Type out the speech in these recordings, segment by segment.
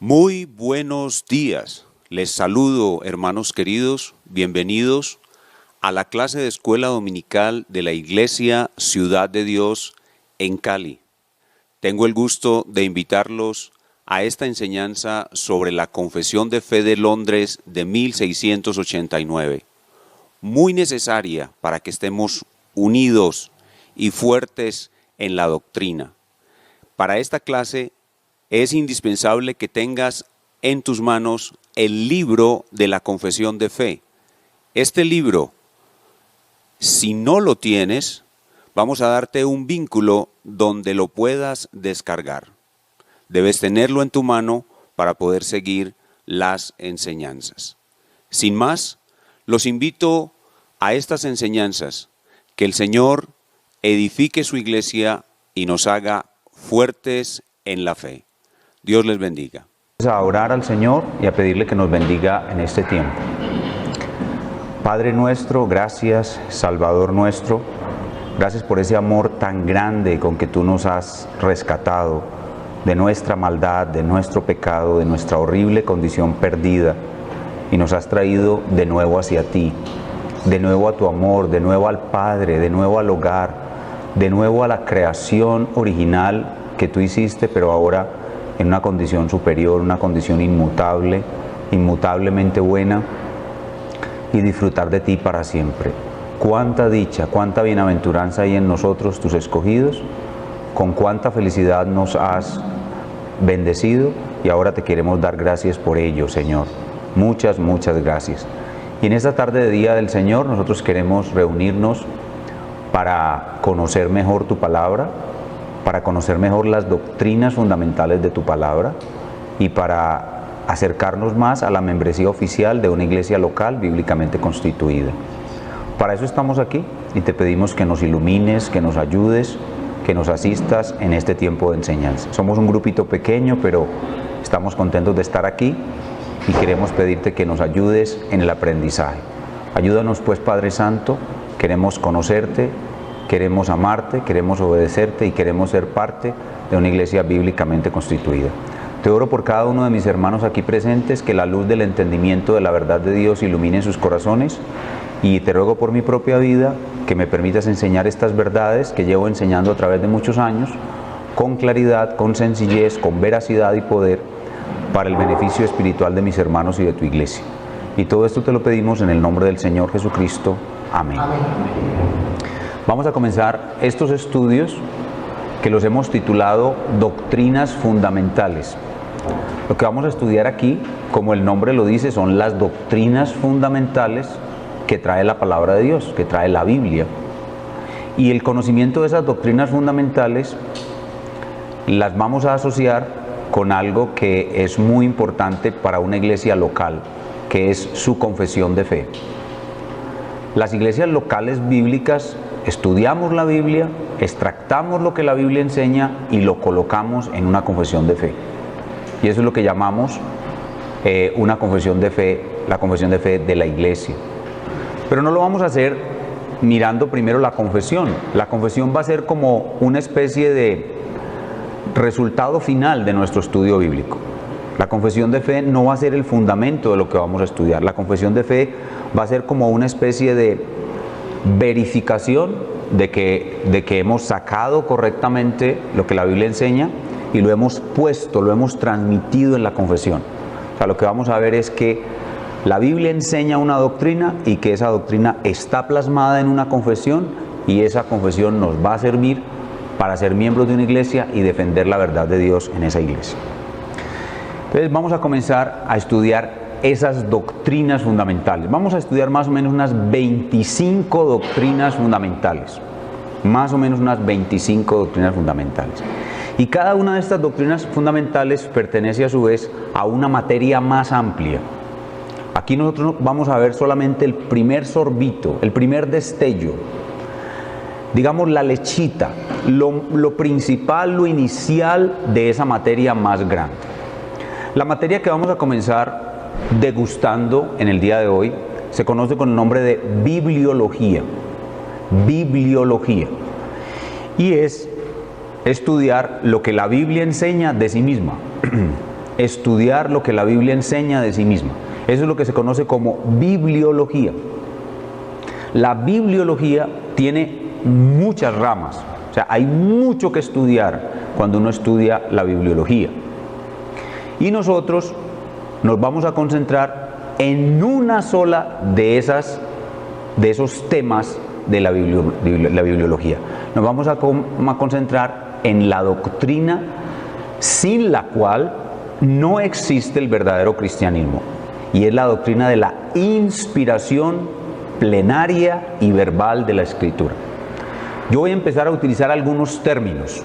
Muy buenos días. Les saludo, hermanos queridos, bienvenidos a la clase de escuela dominical de la Iglesia Ciudad de Dios en Cali. Tengo el gusto de invitarlos a esta enseñanza sobre la Confesión de Fe de Londres de 1689, muy necesaria para que estemos unidos y fuertes en la doctrina. Para esta clase es indispensable que tengas en tus manos el libro de la Confesión de Fe. Este libro, si no lo tienes, vamos a darte un vínculo donde lo puedas descargar. Debes tenerlo en tu mano para poder seguir las enseñanzas. Sin más, los invito a estas enseñanzas, que el Señor edifique su iglesia y nos haga fuertes en la fe. Dios les bendiga. Vamos a orar al Señor y a pedirle que nos bendiga en este tiempo. Padre nuestro, gracias, Salvador nuestro, gracias por ese amor tan grande con que tú nos has rescatado de nuestra maldad, de nuestro pecado, de nuestra horrible condición perdida, y nos has traído de nuevo hacia ti, de nuevo a tu amor, de nuevo al Padre, de nuevo al hogar, de nuevo a la creación original que tú hiciste, pero ahora en una condición superior, una condición inmutable, inmutablemente buena, y disfrutar de ti para siempre. Cuánta dicha, cuánta bienaventuranza hay en nosotros, tus escogidos, con cuánta felicidad nos has bendecido, y ahora te queremos dar gracias por ello, Señor. Muchas, muchas gracias. Y en esta tarde de Día del Señor, nosotros queremos reunirnos para conocer mejor tu palabra, para conocer mejor las doctrinas fundamentales de tu palabra y para acercarnos más a la membresía oficial de una iglesia local bíblicamente constituida. Para eso estamos aquí y te pedimos que nos ilumines, que nos ayudes, que nos asistas en este tiempo de enseñanza. Somos un grupito pequeño, pero estamos contentos de estar aquí y queremos pedirte que nos ayudes en el aprendizaje. Ayúdanos pues, Padre Santo, queremos conocerte, queremos amarte, queremos obedecerte y queremos ser parte de una iglesia bíblicamente constituida. Te oro por cada uno de mis hermanos aquí presentes, que la luz del entendimiento de la verdad de Dios ilumine sus corazones, y te ruego por mi propia vida que me permitas enseñar estas verdades que llevo enseñando a través de muchos años, con claridad, con sencillez, con veracidad y poder, para el beneficio espiritual de mis hermanos y de tu iglesia. Y todo esto te lo pedimos en el nombre del Señor Jesucristo. Amén. Amén. Vamos a comenzar estos estudios que los hemos titulado Doctrinas Fundamentales. Lo que vamos a estudiar aquí, como el nombre lo dice, son las doctrinas fundamentales que trae la palabra de Dios, que trae la Biblia. Y el conocimiento de esas doctrinas fundamentales las vamos a asociar con algo que es muy importante para una iglesia local, que es su confesión de fe. Las iglesias locales bíblicas estudiamos la Biblia, extractamos lo que la Biblia enseña y lo colocamos en una confesión de fe. Y eso es lo que llamamos una confesión de fe, la confesión de fe de la iglesia. Pero no lo vamos a hacer mirando primero la confesión. La confesión va a ser como una especie de resultado final de nuestro estudio bíblico. La confesión de fe no va a ser el fundamento de lo que vamos a estudiar. La confesión de fe va a ser como una especie de verificación de que hemos sacado correctamente lo que la Biblia enseña y lo hemos puesto, lo hemos transmitido en la confesión. O sea, lo que vamos a ver es que la Biblia enseña una doctrina y que esa doctrina está plasmada en una confesión, y esa confesión nos va a servir para ser miembros de una iglesia y defender la verdad de Dios en esa iglesia. Entonces vamos a comenzar a estudiar esas doctrinas fundamentales. Vamos a estudiar más o menos unas 25 doctrinas fundamentales. Más o menos unas 25 doctrinas fundamentales. Y cada una de estas doctrinas fundamentales pertenece a su vez a una materia más amplia. Aquí nosotros vamos a ver solamente el primer sorbito, el primer destello, digamos la lechita, lo principal, lo inicial de esa materia más grande. La materia que vamos a comenzar degustando en el día de hoy se conoce con el nombre de bibliología. Bibliología. Y es estudiar lo que la Biblia enseña de sí misma. estudiar lo que la Biblia enseña de sí misma. Eso es lo que se conoce como bibliología. La bibliología tiene muchas ramas, o sea, hay mucho que estudiar cuando uno estudia la bibliología. Y nosotros nos vamos a concentrar en una sola de esos temas de la bibliología. Nos vamos a concentrar en la doctrina sin la cual no existe el verdadero cristianismo, y es la doctrina de la inspiración plenaria y verbal de la Escritura. Yo voy a empezar a utilizar algunos términos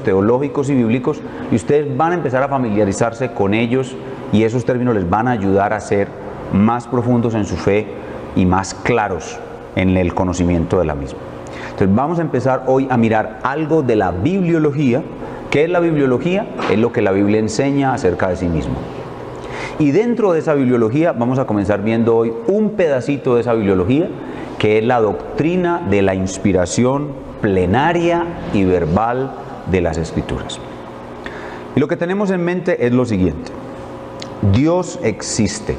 teológicos y bíblicos, y ustedes van a empezar a familiarizarse con ellos, y esos términos les van a ayudar a ser más profundos en su fe y más claros en el conocimiento de la misma. Entonces vamos a empezar hoy a mirar algo de la bibliología. ¿Qué es la bibliología? Es lo que la Biblia enseña acerca de sí misma. Y dentro de esa bibliología vamos a comenzar viendo hoy un pedacito de esa bibliología, que es la doctrina de la inspiración plenaria y verbal de las Escrituras. Y lo que tenemos en mente es lo siguiente: Dios existe.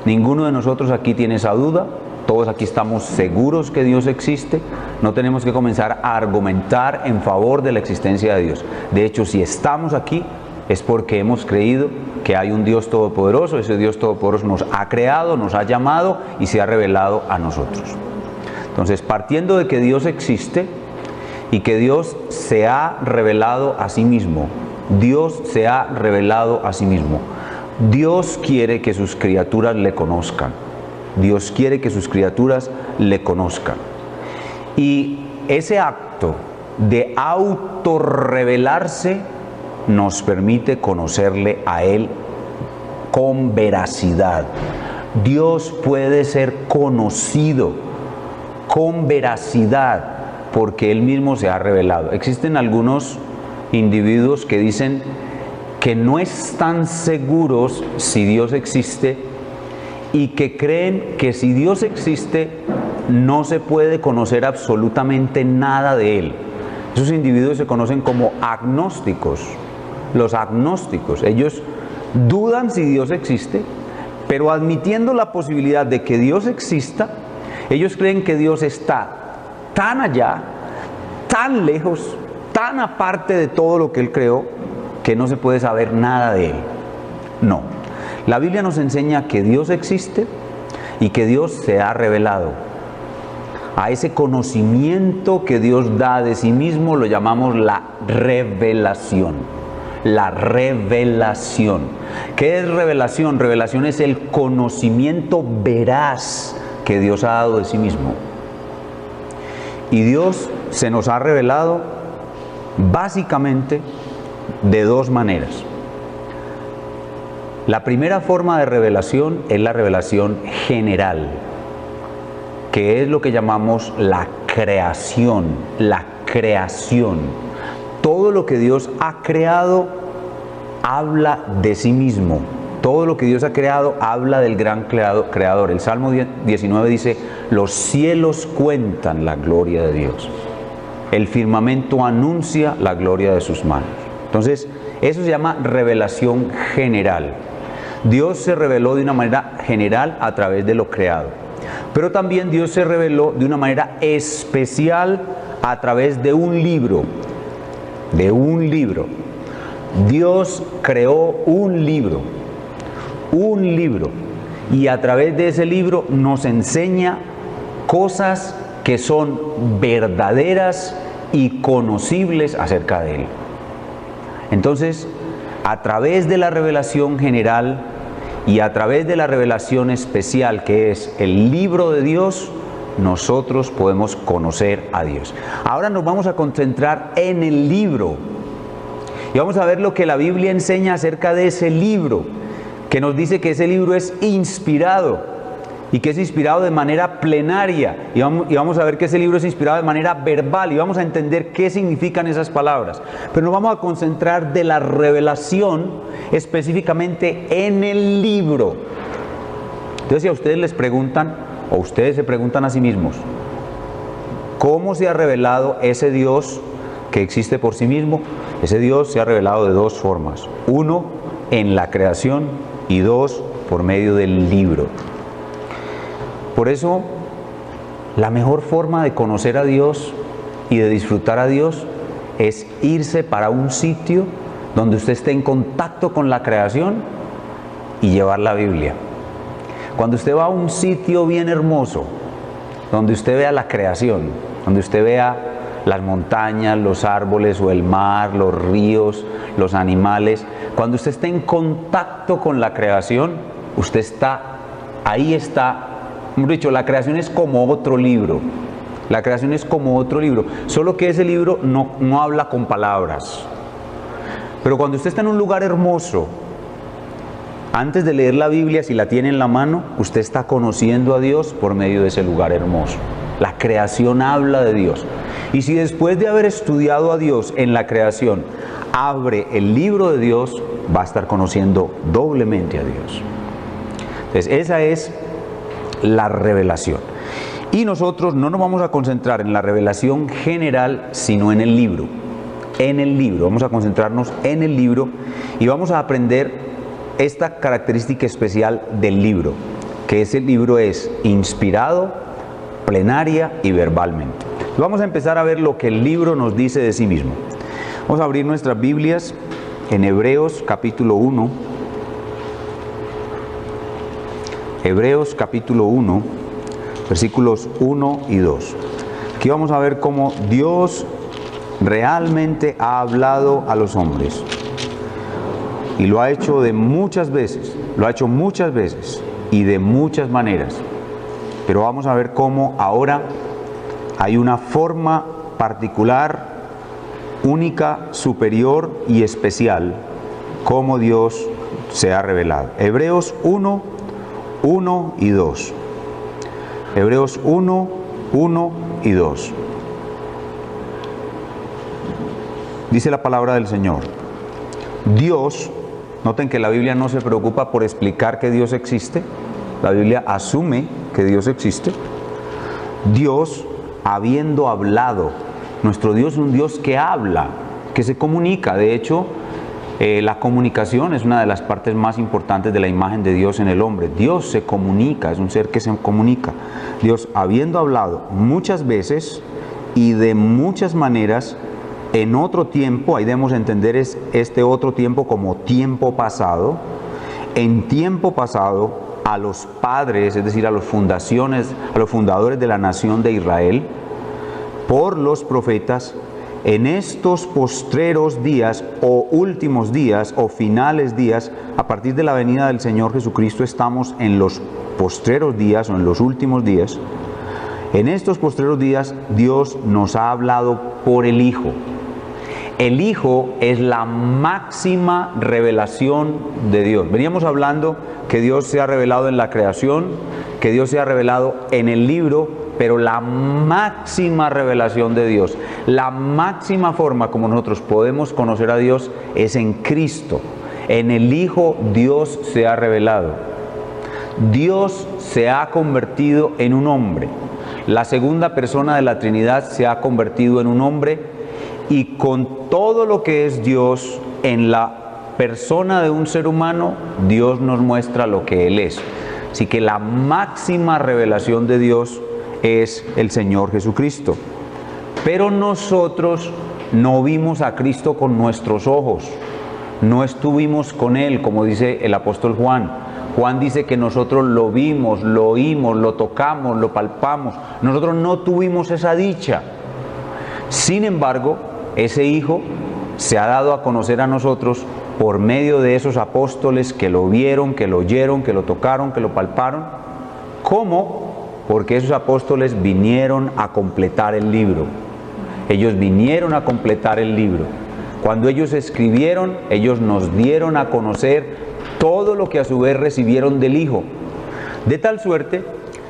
Ninguno de nosotros aquí tiene esa duda. Todos aquí estamos seguros que Dios existe. No tenemos que comenzar a argumentar en favor de la existencia de Dios. De hecho, si estamos aquí es porque hemos creído que hay un Dios todopoderoso. Ese Dios todopoderoso nos ha creado, nos ha llamado y se ha revelado a nosotros. Entonces, partiendo de que Dios existe y que Dios se ha revelado a sí mismo, Dios se ha revelado a sí mismo. Dios quiere que sus criaturas le conozcan. Dios quiere que sus criaturas le conozcan. Y ese acto de autorrevelarse nos permite conocerle a Él con veracidad. Dios puede ser conocido con veracidad porque Él mismo se ha revelado. Existen algunos individuos que dicen que no están seguros si Dios existe y que creen que si Dios existe no se puede conocer absolutamente nada de Él. Esos individuos se conocen como agnósticos. Los agnósticos, ellos dudan si Dios existe, pero admitiendo la posibilidad de que Dios exista, ellos creen que Dios está tan allá, tan lejos, tan aparte de todo lo que Él creó, que no se puede saber nada de Él. No, la Biblia nos enseña que Dios existe y que Dios se ha revelado. A ese conocimiento que Dios da de sí mismo lo llamamos la revelación. La revelación. ¿Qué es revelación? Revelación es el conocimiento veraz que Dios ha dado de sí mismo. Y Dios se nos ha revelado básicamente de dos maneras. La primera forma de revelación es la revelación general, que es lo que llamamos la creación. La creación. Todo lo que Dios ha creado habla de sí mismo. Todo lo que Dios ha creado habla del gran creador. El Salmo 19 dice: los cielos cuentan la gloria de Dios. El firmamento anuncia la gloria de sus manos. Entonces, eso se llama revelación general. Dios se reveló de una manera general a través de lo creado. Pero también Dios se reveló de una manera especial a través de un libro. Dios creó un libro, y a través de ese libro nos enseña cosas que son verdaderas y conocibles acerca de Él. Entonces, a través de la revelación general y a través de la revelación especial, que es el libro de Dios, nosotros podemos conocer a Dios. Ahora nos vamos a concentrar en el libro y vamos a ver lo que la Biblia enseña acerca de ese libro, que nos dice que ese libro es inspirado y que es inspirado de manera plenaria, y vamos a ver que ese libro es inspirado de manera verbal y vamos a entender qué significan esas palabras. Pero nos vamos a concentrar de la revelación específicamente en el libro. Entonces, si a ustedes les preguntan, o ustedes se preguntan a sí mismos, ¿cómo se ha revelado ese Dios que existe por sí mismo, ese Dios se ha revelado de dos formas. Uno, en la creación, y dos, por medio del libro. Por eso, la mejor forma de conocer a Dios y de disfrutar a Dios es irse para un sitio donde usted esté en contacto con la creación y llevar la Biblia. Cuando usted va a un sitio bien hermoso, donde usted vea la creación, donde usted vea las montañas, los árboles o el mar, los ríos, los animales, cuando usted esté en contacto con la creación, usted está, ahí está, hemos dicho, la creación es como otro libro. La creación es como otro libro, solo que ese libro no habla con palabras. Pero cuando usted está en un lugar hermoso, antes de leer la Biblia, si la tiene en la mano, usted está conociendo a Dios por medio de ese lugar hermoso. La creación habla de Dios. Y si después de haber estudiado a Dios en la creación, abre el libro de Dios, va a estar conociendo doblemente a Dios. Entonces, esa es la revelación. Y nosotros no nos vamos a concentrar en la revelación general, sino en el libro. En el libro, vamos a concentrarnos en el libro y vamos a aprender esta característica especial del libro, que ese libro es inspirado, plenaria y verbalmente. Vamos a empezar a ver lo que el libro nos dice de sí mismo. Vamos a abrir nuestras Biblias en Hebreos capítulo 1. Hebreos capítulo 1, versículos 1 y 2. Aquí vamos a ver cómo Dios realmente ha hablado a los hombres. Y lo ha hecho de muchas veces, lo ha hecho muchas veces y de muchas maneras. Pero vamos a ver cómo ahora hay una forma particular, única, superior y especial, cómo Dios se ha revelado. Hebreos 1, 1 y 2. Hebreos 1, 1 y 2. Dice la palabra del Señor. Dios, noten que la Biblia no se preocupa por explicar que Dios existe. La Biblia asume que Dios existe. Dios, habiendo hablado, nuestro Dios es un Dios que habla, que se comunica. De hecho, la comunicación es una de las partes más importantes de la imagen de Dios en el hombre. Dios se comunica, es un ser que se comunica. Dios, habiendo hablado muchas veces y de muchas maneras, en otro tiempo, ahí debemos entender este otro tiempo como tiempo pasado, en tiempo pasado a los padres, es decir, a los fundadores de la nación de Israel, por los profetas, en estos postreros días o últimos días o finales días, a partir de la venida del Señor Jesucristo, estamos en los postreros días o en los últimos días. En estos postreros días Dios nos ha hablado por el Hijo. El Hijo es la máxima revelación de Dios. Veníamos hablando que Dios se ha revelado en la creación, que Dios se ha revelado en el libro, pero la máxima revelación de Dios, la máxima forma como nosotros podemos conocer a Dios es en Cristo. En el Hijo Dios se ha revelado. Dios se ha convertido en un hombre. La segunda persona de la Trinidad se ha convertido en un hombre. Y con todo lo que es Dios en la persona de un ser humano, Dios nos muestra lo que Él es. Así que la máxima revelación de Dios es el Señor Jesucristo. Pero nosotros no vimos a Cristo con nuestros ojos, no estuvimos con Él, como dice el apóstol Juan. Juan dice que nosotros lo vimos, lo oímos, lo tocamos, lo palpamos. Nosotros no tuvimos esa dicha. Sin embargo, ese Hijo se ha dado a conocer a nosotros por medio de esos apóstoles que lo vieron, que lo oyeron, que lo tocaron, que lo palparon. ¿Cómo? Porque esos apóstoles vinieron a completar el libro. Ellos vinieron a completar el libro. Cuando ellos escribieron, ellos nos dieron a conocer todo lo que a su vez recibieron del Hijo. De tal suerte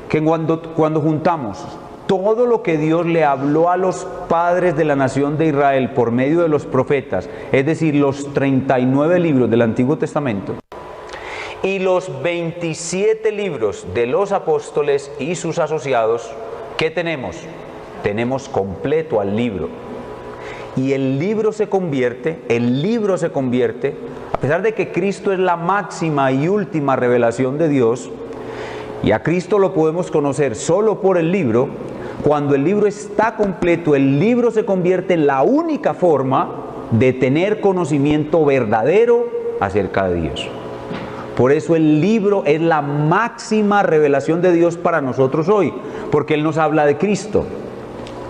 que cuando juntamos todo lo que Dios le habló a los padres de la nación de Israel por medio de los profetas, es decir, los 39 libros del Antiguo Testamento, y los 27 libros de los apóstoles y sus asociados, ¿qué tenemos? Tenemos completo al libro. y el libro se convierte, a pesar de que Cristo es la máxima y última revelación de Dios, y a Cristo lo podemos conocer solo por el libro, cuando el libro está completo, el libro se convierte en la única forma de tener conocimiento verdadero acerca de Dios. Por eso el libro es la máxima revelación de Dios para nosotros hoy, porque Él nos habla de Cristo.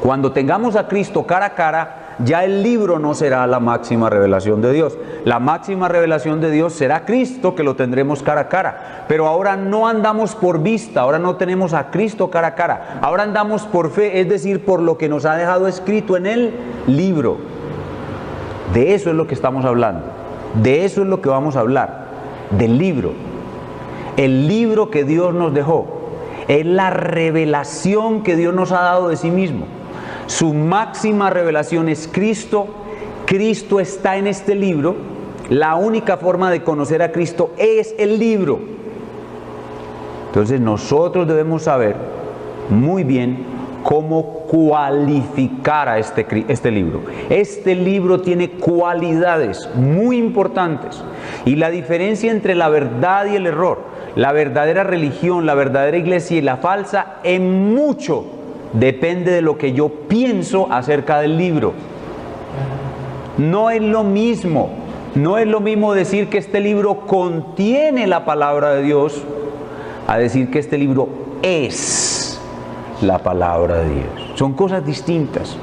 Cuando tengamos a Cristo cara a cara, ya el libro no será la máxima revelación de Dios. La máxima revelación de Dios será Cristo, que lo tendremos cara a cara. Pero ahora no andamos por vista, ahora no tenemos a Cristo cara a cara. Ahora andamos por fe, es decir, por lo que nos ha dejado escrito en el libro. De eso es lo que estamos hablando. De eso es lo que vamos a hablar. Del libro. El libro que Dios nos dejó. Es la revelación que Dios nos ha dado de sí mismo. Su máxima revelación es Cristo. Cristo está en este libro. La única forma de conocer a Cristo es el libro. Entonces nosotros debemos saber muy bien cómo cualificar a este libro. Este libro tiene cualidades muy importantes. Y la diferencia entre la verdad y el error, la verdadera religión, la verdadera iglesia y la falsa, en mucho depende de lo que yo pienso acerca del libro. No es lo mismo decir que este libro contiene la palabra de Dios a decir que este libro es la palabra de Dios. Son cosas distintas.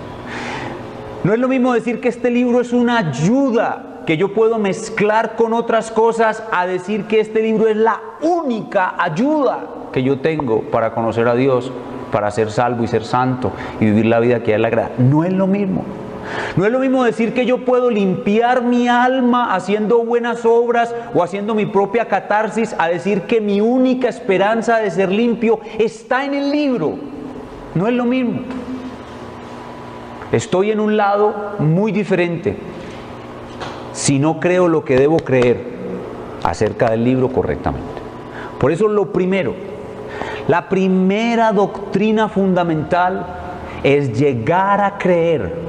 No es lo mismo decir que este libro es una ayuda que yo puedo mezclar con otras cosas a decir que este libro es la única ayuda que yo tengo para conocer a Dios, para ser salvo y ser santo y vivir la vida que a Él le agrada. No es lo mismo. No es lo mismo decir que yo puedo limpiar mi alma haciendo buenas obras o haciendo mi propia catarsis a decir que mi única esperanza de ser limpio está en el libro. No es lo mismo. Estoy en un lado muy diferente si no creo lo que debo creer acerca del libro correctamente. Por eso la primera doctrina fundamental es llegar a creer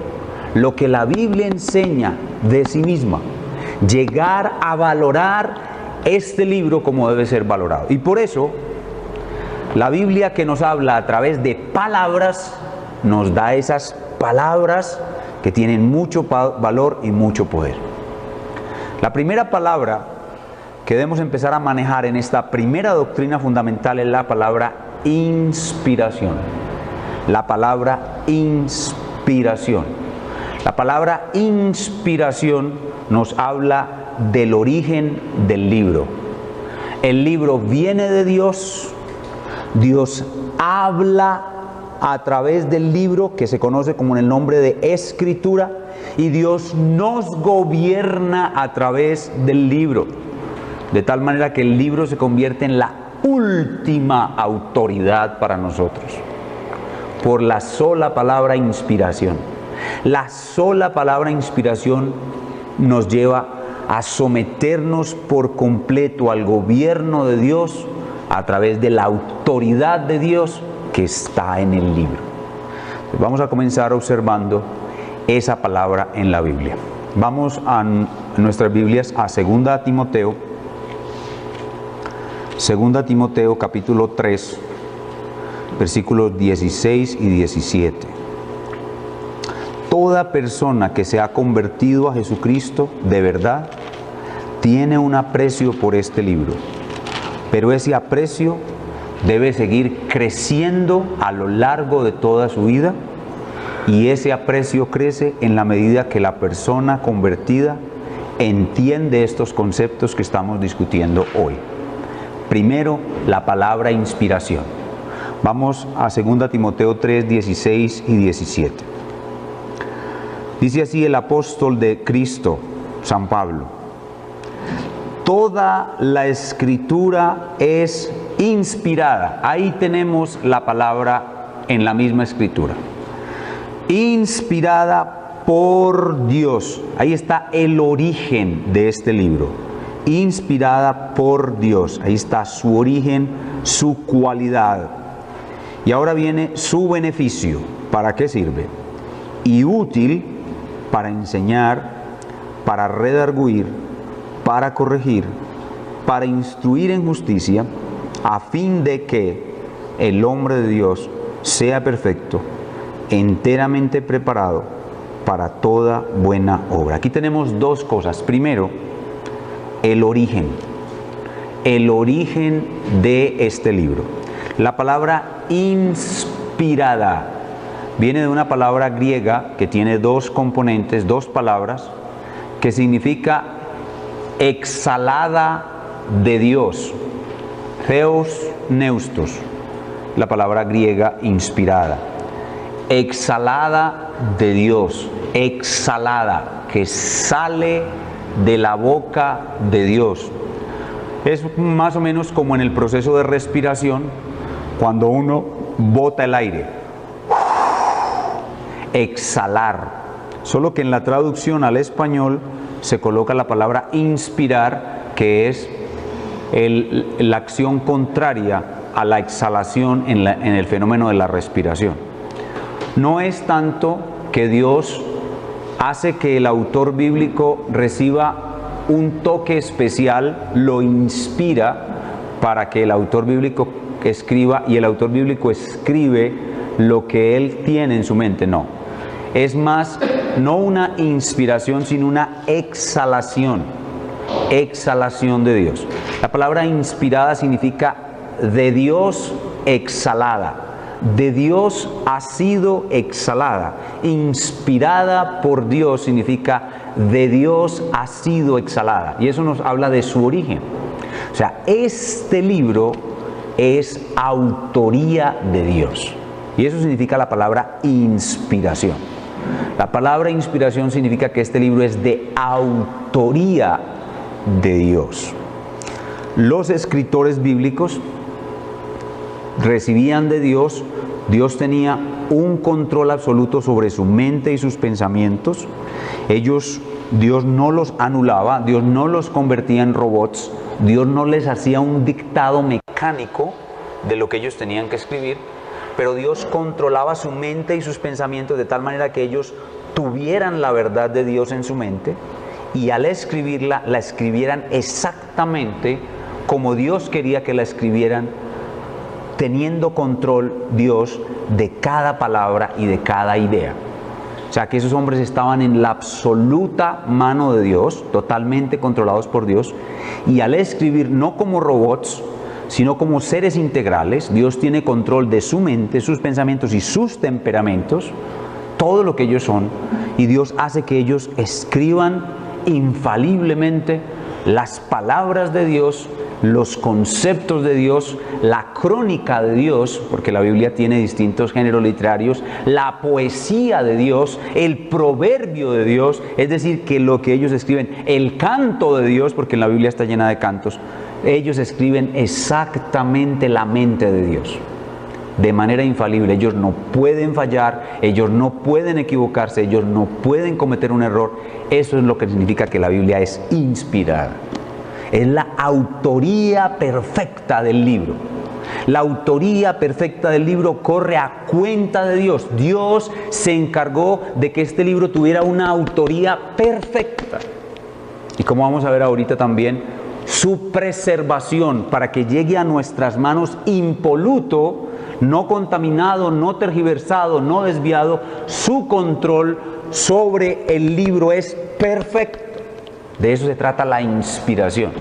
lo que la Biblia enseña de sí misma, llegar a valorar este libro como debe ser valorado. Y por eso la Biblia, que nos habla a través de palabras, nos da esas palabras que tienen mucho valor y mucho poder. La primera palabra que debemos empezar a manejar en esta primera doctrina fundamental es la palabra inspiración. La palabra inspiración. La palabra inspiración nos habla del origen del libro. El libro viene de Dios. Dios habla a través del libro, que se conoce como en el nombre de escritura, y Dios nos gobierna a través del libro, de tal manera que el libro se convierte en la última autoridad para nosotros, por la sola palabra inspiración. La sola palabra inspiración nos lleva a someternos por completo al gobierno de Dios a través de la autoridad de Dios que está en el libro. Vamos a comenzar observando esa palabra en la Biblia. Vamos a nuestras Biblias a 2 Timoteo. 2 Timoteo capítulo 3, versículos 16 y 17. Toda persona que se ha convertido a Jesucristo de verdad tiene un aprecio por este libro, pero ese aprecio debe seguir creciendo a lo largo de toda su vida, y ese aprecio crece en la medida que la persona convertida entiende estos conceptos que estamos discutiendo hoy. Primero, la palabra inspiración. Vamos a 2 Timoteo 3, 16 y 17. Dice así el apóstol de Cristo, San Pablo: toda la escritura es inspirada. Ahí tenemos la palabra en la misma escritura. Inspirada por Dios. Ahí está el origen de este libro. Inspirada por Dios. Ahí está su origen, su cualidad. Y ahora viene su beneficio. ¿Para qué sirve? Y útil para enseñar, para redarguir, para corregir, para instruir en justicia, a fin de que el hombre de Dios sea perfecto, enteramente preparado para toda buena obra. Aquí tenemos dos cosas. Primero, el origen de este libro. La palabra inspirada viene de una palabra griega que tiene dos componentes, dos palabras, que significa exhalada de Dios. Theos neustos, la palabra griega inspirada. Exhalada de Dios, exhalada, que sale de la boca de Dios. Es más o menos como en el proceso de respiración, cuando uno bota el aire. Exhalar. Solo que en la traducción al español se coloca la palabra inspirar, que es la acción contraria a la exhalación en el fenómeno de la respiración. No es tanto que Dios hace que el autor bíblico reciba un toque especial, lo inspira para que el autor bíblico escriba, y el autor bíblico escribe lo que él tiene en su mente. No, es más, no una inspiración, sino una exhalación de Dios. La palabra inspirada significa de Dios exhalada. De Dios ha sido exhalada. Inspirada por Dios significa de Dios ha sido exhalada. Y eso nos habla de su origen. O sea, este libro es autoría de Dios. Y eso significa la palabra inspiración. La palabra inspiración significa que este libro es de autoría de Dios. Los escritores bíblicos recibían de Dios, Dios tenía un control absoluto sobre su mente y sus pensamientos. Dios no los anulaba, Dios no los convertía en robots, Dios no les hacía un dictado mecánico de lo que ellos tenían que escribir, pero Dios controlaba su mente y sus pensamientos de tal manera que ellos tuvieran la verdad de Dios en su mente, y al escribirla, la escribieran exactamente como Dios quería que la escribieran, teniendo control Dios de cada palabra y de cada idea. O sea, que esos hombres estaban en la absoluta mano de Dios, totalmente controlados por Dios, y al escribir no como robots, sino como seres integrales, Dios tiene control de su mente, sus pensamientos y sus temperamentos, todo lo que ellos son, y Dios hace que ellos escriban infaliblemente las palabras de Dios, los conceptos de Dios, la crónica de Dios, porque la Biblia tiene distintos géneros literarios, la poesía de Dios, el proverbio de Dios, es decir, que lo que ellos escriben, el canto de Dios, porque la Biblia está llena de cantos, ellos escriben exactamente la mente de Dios, de manera infalible. Ellos no pueden fallar, ellos no pueden equivocarse, ellos no pueden cometer un error. Eso es lo que significa que la Biblia es inspirada. Es la autoría perfecta del libro. La autoría perfecta del libro corre a cuenta de Dios. Dios se encargó de que este libro tuviera una autoría perfecta. Y como vamos a ver ahorita también, su preservación para que llegue a nuestras manos impoluto, no contaminado, no tergiversado, no desviado. Su control sobre el libro es perfecto. De eso se trata la inspiración.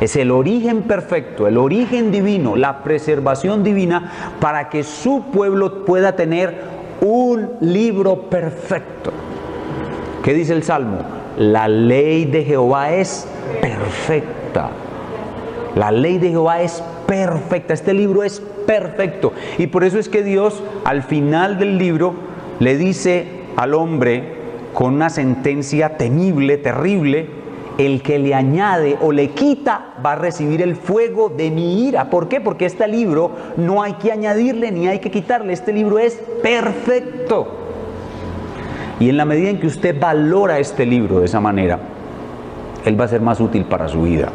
Es el origen perfecto, el origen divino, la preservación divina para que su pueblo pueda tener un libro perfecto. ¿Qué dice el Salmo? La ley de Jehová es perfecta. La ley de Jehová es perfecta. Este libro es perfecto. Y por eso es que Dios al final del libro le dice al hombre con una sentencia temible, terrible: el que le añade o le quita va a recibir el fuego de mi ira. ¿Por qué? Porque este libro no hay que añadirle ni hay que quitarle. Este libro es perfecto. Y en la medida en que usted valora este libro de esa manera, él va a ser más útil para su vida.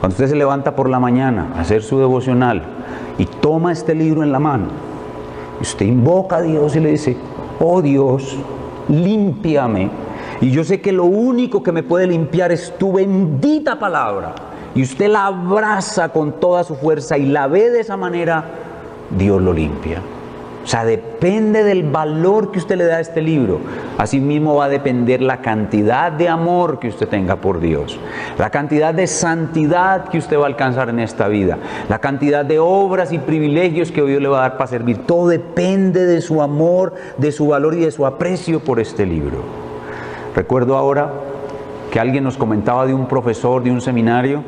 Cuando usted se levanta por la mañana a hacer su devocional y toma este libro en la mano, y usted invoca a Dios y le dice: oh Dios, límpiame. Y yo sé que lo único que me puede limpiar es tu bendita palabra. Y usted la abraza con toda su fuerza y la ve de esa manera, Dios lo limpia. O sea, depende del valor que usted le da a este libro. Asimismo va a depender la cantidad de amor que usted tenga por Dios, la cantidad de santidad que usted va a alcanzar en esta vida, la cantidad de obras y privilegios que Dios le va a dar para servir. Todo depende de su amor, de su valor y de su aprecio por este libro. Recuerdo ahora que alguien nos comentaba de un profesor de un seminario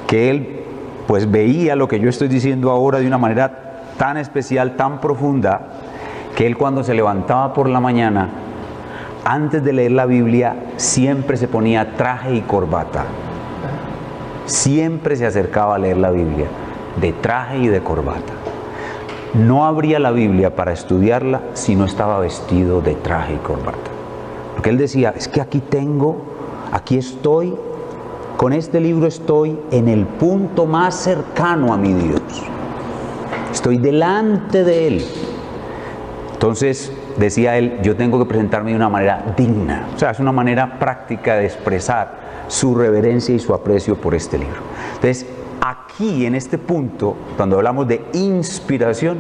que él pues veía lo que yo estoy diciendo ahora de una manera tan especial, tan profunda, que él cuando se levantaba por la mañana, antes de leer la Biblia, siempre se ponía traje y corbata. Siempre se acercaba a leer la Biblia, de traje y de corbata. No abría la Biblia para estudiarla si no estaba vestido de traje y corbata. Porque él decía, es que aquí estoy, con este libro estoy en el punto más cercano a mi Dios. Estoy delante de Él. Entonces, decía él, yo tengo que presentarme de una manera digna. O sea, es una manera práctica de expresar su reverencia y su aprecio por este libro. Entonces, aquí en este punto, cuando hablamos de inspiración,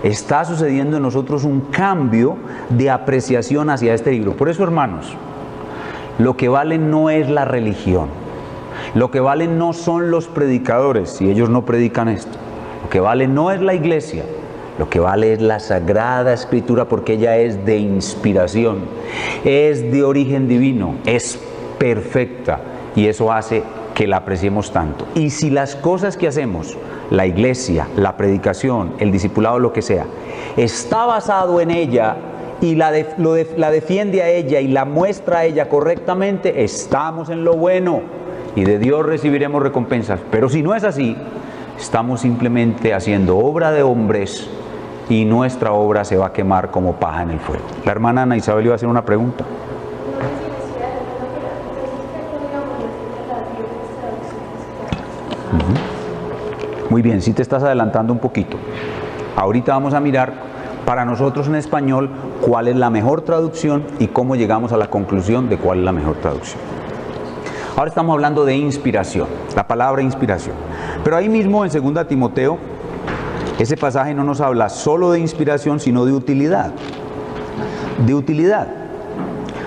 está sucediendo en nosotros un cambio de apreciación hacia este libro. Por eso, hermanos, lo que vale no es la religión. Lo que vale no son los predicadores, si ellos no predican esto. Lo que vale no es la iglesia, lo que vale es la Sagrada Escritura, porque ella es de inspiración, es de origen divino, es perfecta, y eso hace que la apreciemos tanto. Y si las cosas que hacemos, la iglesia, la predicación, el discipulado, lo que sea, está basado en ella y la defiende a ella y la muestra a ella correctamente, estamos en lo bueno y de Dios recibiremos recompensas. Pero si no es así, estamos simplemente haciendo obra de hombres y nuestra obra se va a quemar como paja en el fuego. La hermana Ana Isabel iba a hacer una pregunta. Muy bien, si te estás adelantando un poquito. Ahorita vamos a mirar para nosotros en español cuál es la mejor traducción y cómo llegamos a la conclusión de cuál es la mejor traducción. Ahora estamos hablando de inspiración, la palabra inspiración. Pero ahí mismo en 2 Timoteo, ese pasaje no nos habla solo de inspiración, sino de utilidad. De utilidad.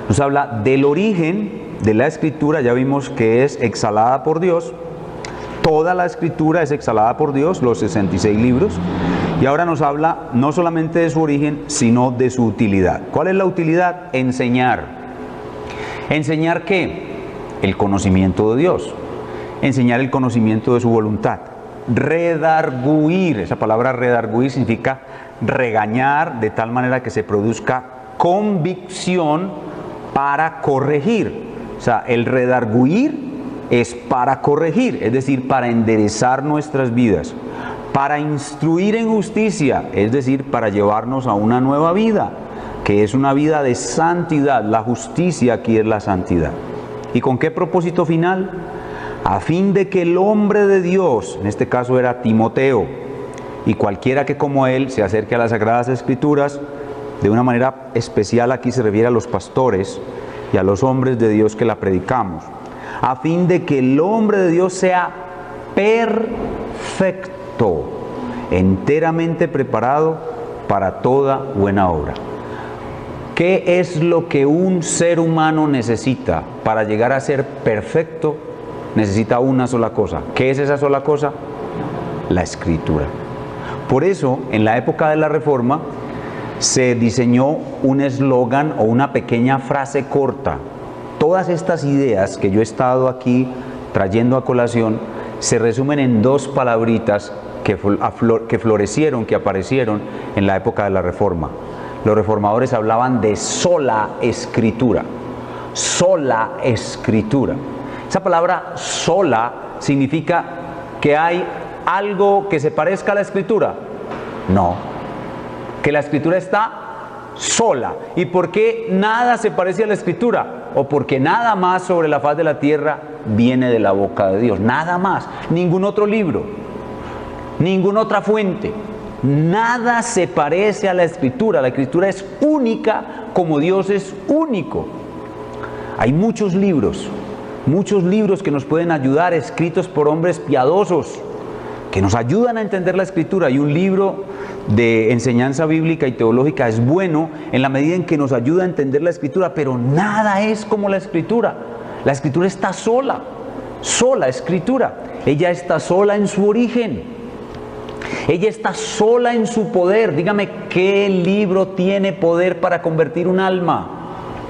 Nos habla del origen de la Escritura, ya vimos que es exhalada por Dios. Toda la Escritura es exhalada por Dios, los 66 libros. Y ahora nos habla no solamente de su origen, sino de su utilidad. ¿Cuál es la utilidad? Enseñar. ¿Enseñar qué? El conocimiento de Dios. Enseñar el conocimiento de su voluntad. Redarguir, esa palabra redarguir significa regañar de tal manera que se produzca convicción para corregir. O sea, el redarguir es para corregir, es decir, para enderezar nuestras vidas, para instruir en justicia, es decir, para llevarnos a una nueva vida, que es una vida de santidad. La justicia aquí es la santidad. ¿Y con qué propósito final? A fin de que el hombre de Dios, en este caso era Timoteo, y cualquiera que como él se acerque a las Sagradas Escrituras, de una manera especial aquí se refiere a los pastores y a los hombres de Dios que la predicamos, a fin de que el hombre de Dios sea perfecto, enteramente preparado para toda buena obra. ¿Qué es lo que un ser humano necesita para llegar a ser perfecto? Necesita una sola cosa. ¿Qué es esa sola cosa? La Escritura. Por eso, en la época de la Reforma, se diseñó un eslogan o una pequeña frase corta. Todas estas ideas que yo he estado aquí trayendo a colación se resumen en dos palabritas que florecieron, que aparecieron en la época de la Reforma. Los reformadores hablaban de sola escritura. Sola escritura. Esa palabra sola significa que hay algo que se parezca a la escritura. No. Que la escritura está sola. ¿Y por qué nada se parece a la escritura? O porque nada más sobre la faz de la tierra viene de la boca de Dios. Nada más. Ningún otro libro. Ninguna otra fuente. Nada se parece a la Escritura. La Escritura es única como Dios es único. Hay muchos libros que nos pueden ayudar, escritos por hombres piadosos, que nos ayudan a entender la Escritura. Y un libro de enseñanza bíblica y teológica es bueno en la medida en que nos ayuda a entender la Escritura, pero nada es como la Escritura. La Escritura está sola Escritura. Ella está sola en su origen. Ella está sola en su poder. Dígame, ¿qué libro tiene poder para convertir un alma?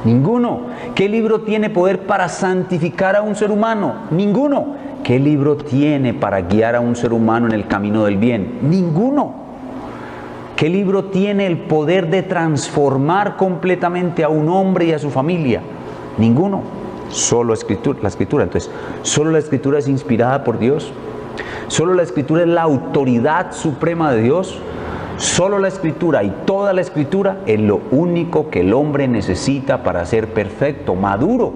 Ninguno. ¿Qué libro tiene poder para santificar a un ser humano? Ninguno. ¿Qué libro tiene para guiar a un ser humano en el camino del bien? Ninguno. ¿Qué libro tiene el poder de transformar completamente a un hombre y a su familia? Ninguno. Solo la Escritura. Entonces, solo la Escritura es inspirada por Dios. Solo la Escritura es la autoridad suprema de Dios. Solo la Escritura y toda la Escritura es lo único que el hombre necesita para ser perfecto, maduro,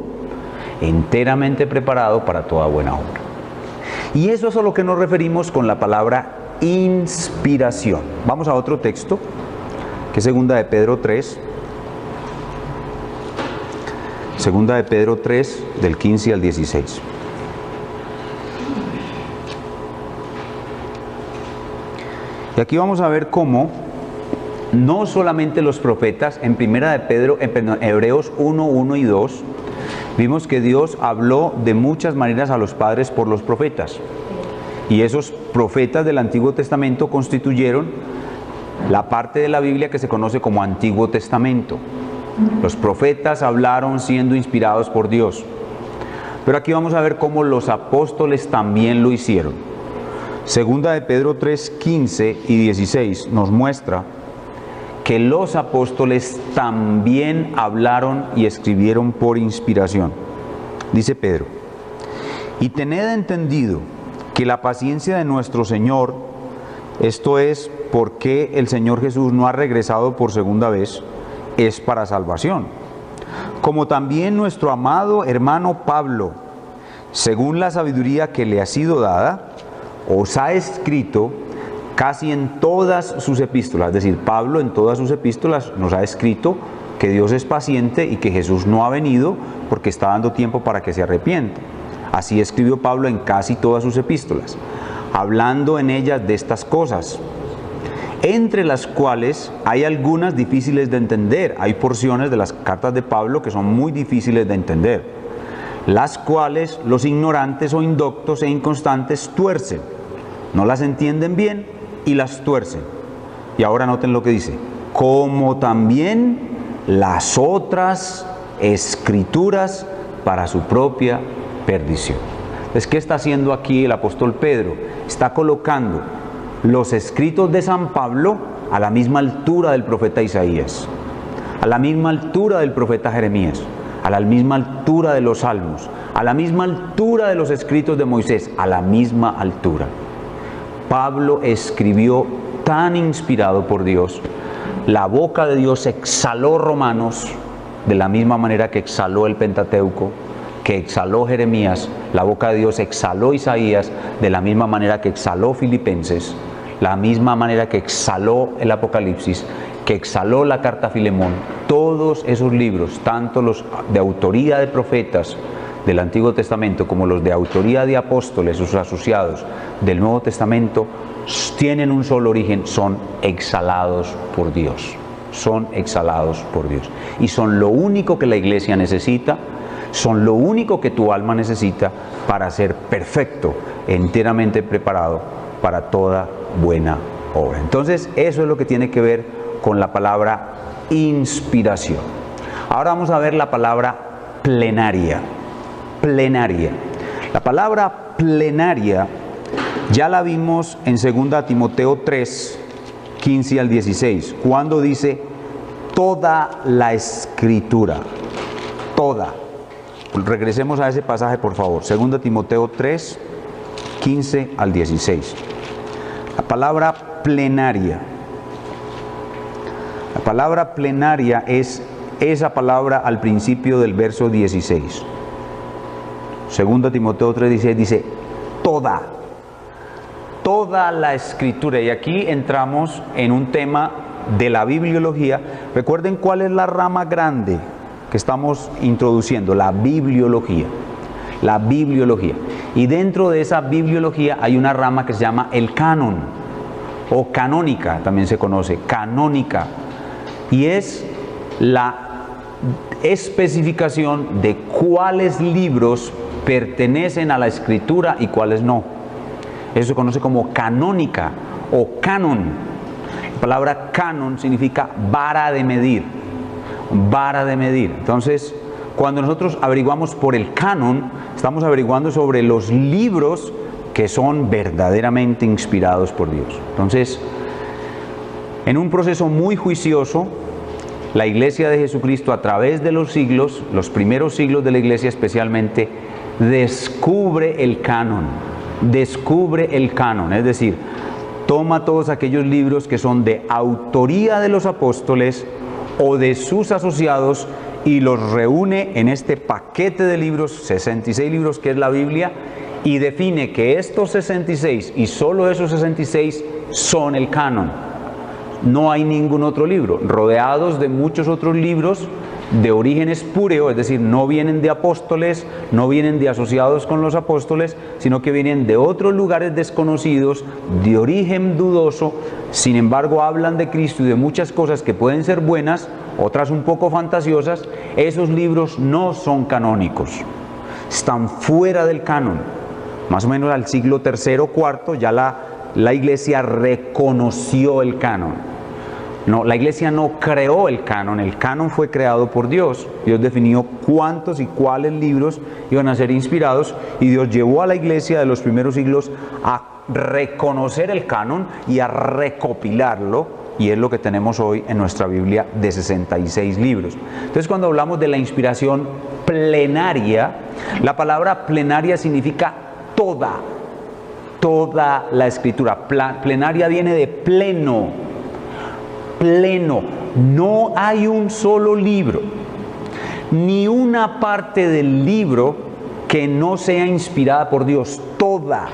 enteramente preparado para toda buena obra. Y eso es a lo que nos referimos con la palabra inspiración. Vamos a otro texto, que es segunda de Pedro 3. Segunda de Pedro 3, del 15 al 16. Y aquí vamos a ver cómo no solamente los profetas, en primera de Pedro, en Hebreos 1, 1 y 2, vimos que Dios habló de muchas maneras a los padres por los profetas. Y esos profetas del Antiguo Testamento constituyeron la parte de la Biblia que se conoce como Antiguo Testamento. Los profetas hablaron siendo inspirados por Dios. Pero aquí vamos a ver cómo los apóstoles también lo hicieron. Segunda de Pedro 3, 15 y 16 nos muestra que los apóstoles también hablaron y escribieron por inspiración. Dice Pedro: y tened entendido que la paciencia de nuestro Señor, esto es, porque el Señor Jesús no ha regresado por segunda vez, es para salvación. Como también nuestro amado hermano Pablo, según la sabiduría que le ha sido dada, os ha escrito casi en todas sus epístolas. Es decir, Pablo en todas sus epístolas nos ha escrito que Dios es paciente y que Jesús no ha venido porque está dando tiempo para que se arrepienta. Así escribió Pablo en casi todas sus epístolas, hablando en ellas de estas cosas, entre las cuales hay algunas difíciles de entender. Hay porciones de las cartas de Pablo que son muy difíciles de entender, las cuales los ignorantes o indoctos e inconstantes tuercen, no las entienden bien y las tuercen. Y ahora noten lo que dice: como también las otras escrituras para su propia perdición. Entonces, ¿qué está haciendo aquí el apóstol Pedro? Está colocando los escritos de San Pablo a la misma altura del profeta Isaías, a la misma altura del profeta Jeremías, a la misma altura de los Salmos, a la misma altura de los escritos de Moisés, a la misma altura. Pablo escribió tan inspirado por Dios. La boca de Dios exhaló Romanos de la misma manera que exhaló el Pentateuco, que exhaló Jeremías. La boca de Dios exhaló Isaías de la misma manera que exhaló Filipenses, la misma manera que exhaló el Apocalipsis, que exhaló la carta a Filemón. Todos esos libros, tanto los de autoría de profetas del Antiguo Testamento como los de autoría de apóstoles, sus asociados del Nuevo Testamento, tienen un solo origen: son exhalados por Dios. Son exhalados por Dios. Y son lo único que la iglesia necesita, son lo único que tu alma necesita para ser perfecto, enteramente preparado para toda buena obra. Entonces, eso es lo que tiene que ver con la palabra inspiración. Ahora vamos a ver la palabra plenaria. Plenaria. La palabra plenaria ya la vimos en 2 Timoteo 3, 15 al 16, cuando dice toda la Escritura. Toda. Regresemos a ese pasaje, por favor. 2 Timoteo 3, 15 al 16. La palabra plenaria. La palabra plenaria es esa palabra al principio del verso 16. 2 Timoteo 3, 16 dice toda la Escritura. Y aquí entramos en un tema de la bibliología. Recuerden cuál es la rama grande que estamos introduciendo, la bibliología. La bibliología. Y dentro de esa bibliología hay una rama que se llama el canon, o canónica, también se conoce, canónica. Y es la especificación de cuáles libros pertenecen a la escritura y cuáles no. Eso se conoce como canónica o canon. La palabra canon significa vara de medir. Vara de medir. Entonces, cuando nosotros averiguamos por el canon, estamos averiguando sobre los libros que son verdaderamente inspirados por Dios. Entonces, en un proceso muy juicioso, la Iglesia de Jesucristo, a través de los siglos, los primeros siglos de la Iglesia especialmente, descubre el canon. Descubre el canon, es decir, toma todos aquellos libros que son de autoría de los apóstoles o de sus asociados y los reúne en este paquete de libros, 66 libros que es la Biblia, y define que estos 66 y solo esos 66 son el canon. No hay ningún otro libro, rodeados de muchos otros libros de origen espúreo, es decir, no vienen de apóstoles, no vienen de asociados con los apóstoles, sino que vienen de otros lugares desconocidos, de origen dudoso. Sin embargo, hablan de Cristo y de muchas cosas que pueden ser buenas, otras un poco fantasiosas. Esos libros no son canónicos, están fuera del canon. Más o menos al siglo III o IV ya la Iglesia reconoció el canon. No, la Iglesia no creó el canon fue creado por Dios. Dios definió cuántos y cuáles libros iban a ser inspirados y Dios llevó a la Iglesia de los primeros siglos a reconocer el canon y a recopilarlo, y es lo que tenemos hoy en nuestra Biblia de 66 libros. Entonces, cuando hablamos de la inspiración plenaria, la palabra plenaria significa toda la escritura. Plenaria viene de pleno. Pleno. No hay un solo libro, ni una parte del libro que no sea inspirada por Dios. Toda.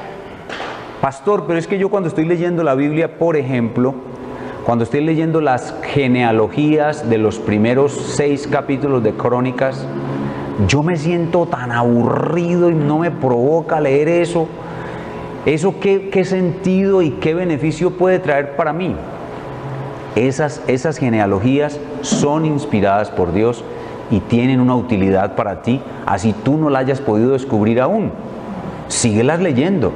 Pastor, pero es que yo cuando estoy leyendo la Biblia, por ejemplo, cuando estoy leyendo las genealogías de los primeros 6 capítulos de Crónicas, yo me siento tan aburrido y no me provoca leer eso. ¿Eso qué sentido y qué beneficio puede traer para mí? Esas genealogías son inspiradas por Dios y tienen una utilidad para ti, así tú no la hayas podido descubrir aún. Síguelas leyendo,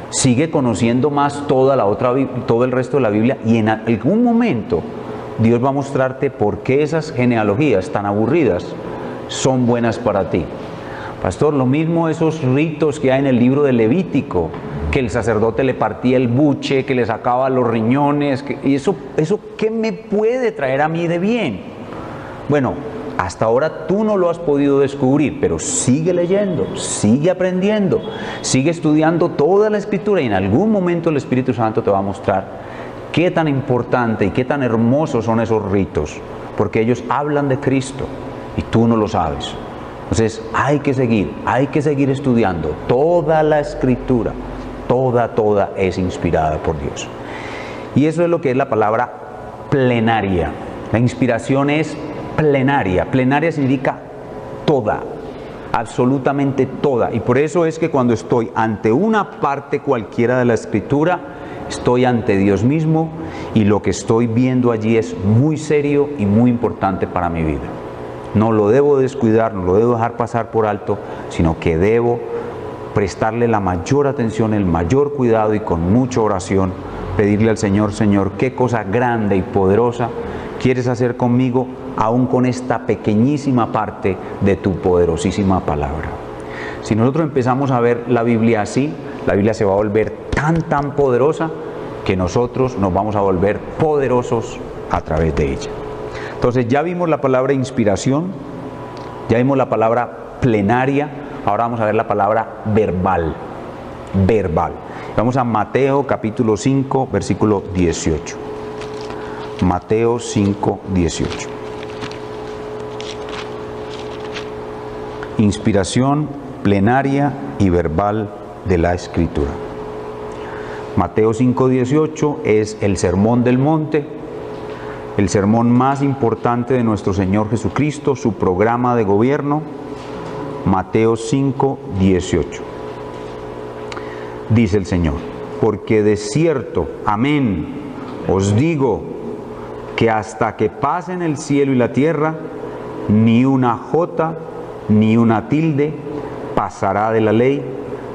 sigue conociendo más todo el resto de la Biblia, y en algún momento Dios va a mostrarte por qué esas genealogías tan aburridas son buenas para ti. Pastor, lo mismo esos ritos que hay en el libro de Levítico, que el sacerdote le partía el buche, que le sacaba los riñones, y eso ¿qué me puede traer a mí de bien? Bueno, hasta ahora tú no lo has podido descubrir, pero sigue leyendo, sigue aprendiendo, sigue estudiando toda la Escritura, y en algún momento el Espíritu Santo te va a mostrar qué tan importante y qué tan hermosos son esos ritos, porque ellos hablan de Cristo y tú no lo sabes. Entonces hay que seguir estudiando toda la Escritura. Toda es inspirada por Dios. Y eso es lo que es la palabra plenaria. La inspiración es plenaria. Plenaria significa toda, absolutamente toda. Y por eso es que cuando estoy ante una parte cualquiera de la Escritura, estoy ante Dios mismo, y lo que estoy viendo allí es muy serio y muy importante para mi vida. No lo debo descuidar, no lo debo dejar pasar por alto, sino que debo prestarle la mayor atención, el mayor cuidado, y con mucha oración pedirle al Señor: Señor, qué cosa grande y poderosa quieres hacer conmigo, aún con esta pequeñísima parte de tu poderosísima palabra. Si nosotros empezamos a ver la Biblia así, la Biblia se va a volver tan poderosa que nosotros nos vamos a volver poderosos a través de ella. Entonces ya vimos la palabra inspiración, ya vimos la palabra plenaria. Ahora vamos a ver la palabra verbal. Vamos a Mateo capítulo 5, versículo 18. Mateo 5, 18. Inspiración plenaria y verbal de la Escritura. Mateo 5, 18 es el Sermón del Monte. el sermón más importante de nuestro Señor Jesucristo, su programa de gobierno, Mateo 5, 18. Dice el Señor: porque de cierto, amén, os digo que hasta que pasen el cielo y la tierra, ni una jota ni una tilde pasará de la ley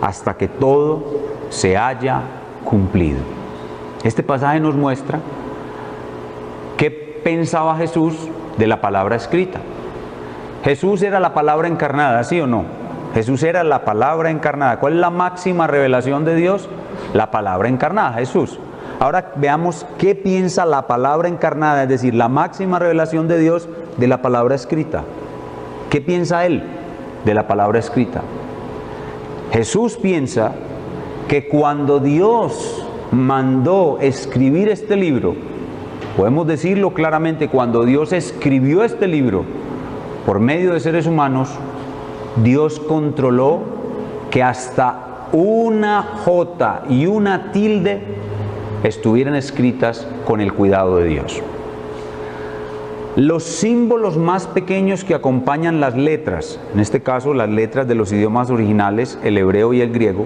hasta que todo se haya cumplido. Este pasaje nos muestra qué pensaba Jesús de la palabra escrita. Jesús era la palabra encarnada, ¿sí o no? Jesús era la palabra encarnada. ¿Cuál es la máxima revelación de Dios? La palabra encarnada, Jesús. Ahora veamos qué piensa la palabra encarnada, es decir, la máxima revelación de Dios de la palabra escrita. ¿Qué piensa Él de la palabra escrita? Jesús piensa que cuando Dios mandó escribir este libro, podemos decirlo claramente, cuando Dios escribió este libro por medio de seres humanos, Dios controló que hasta una jota y una tilde estuvieran escritas con el cuidado de Dios. Los símbolos más pequeños que acompañan las letras, en este caso las letras de los idiomas originales, el hebreo y el griego,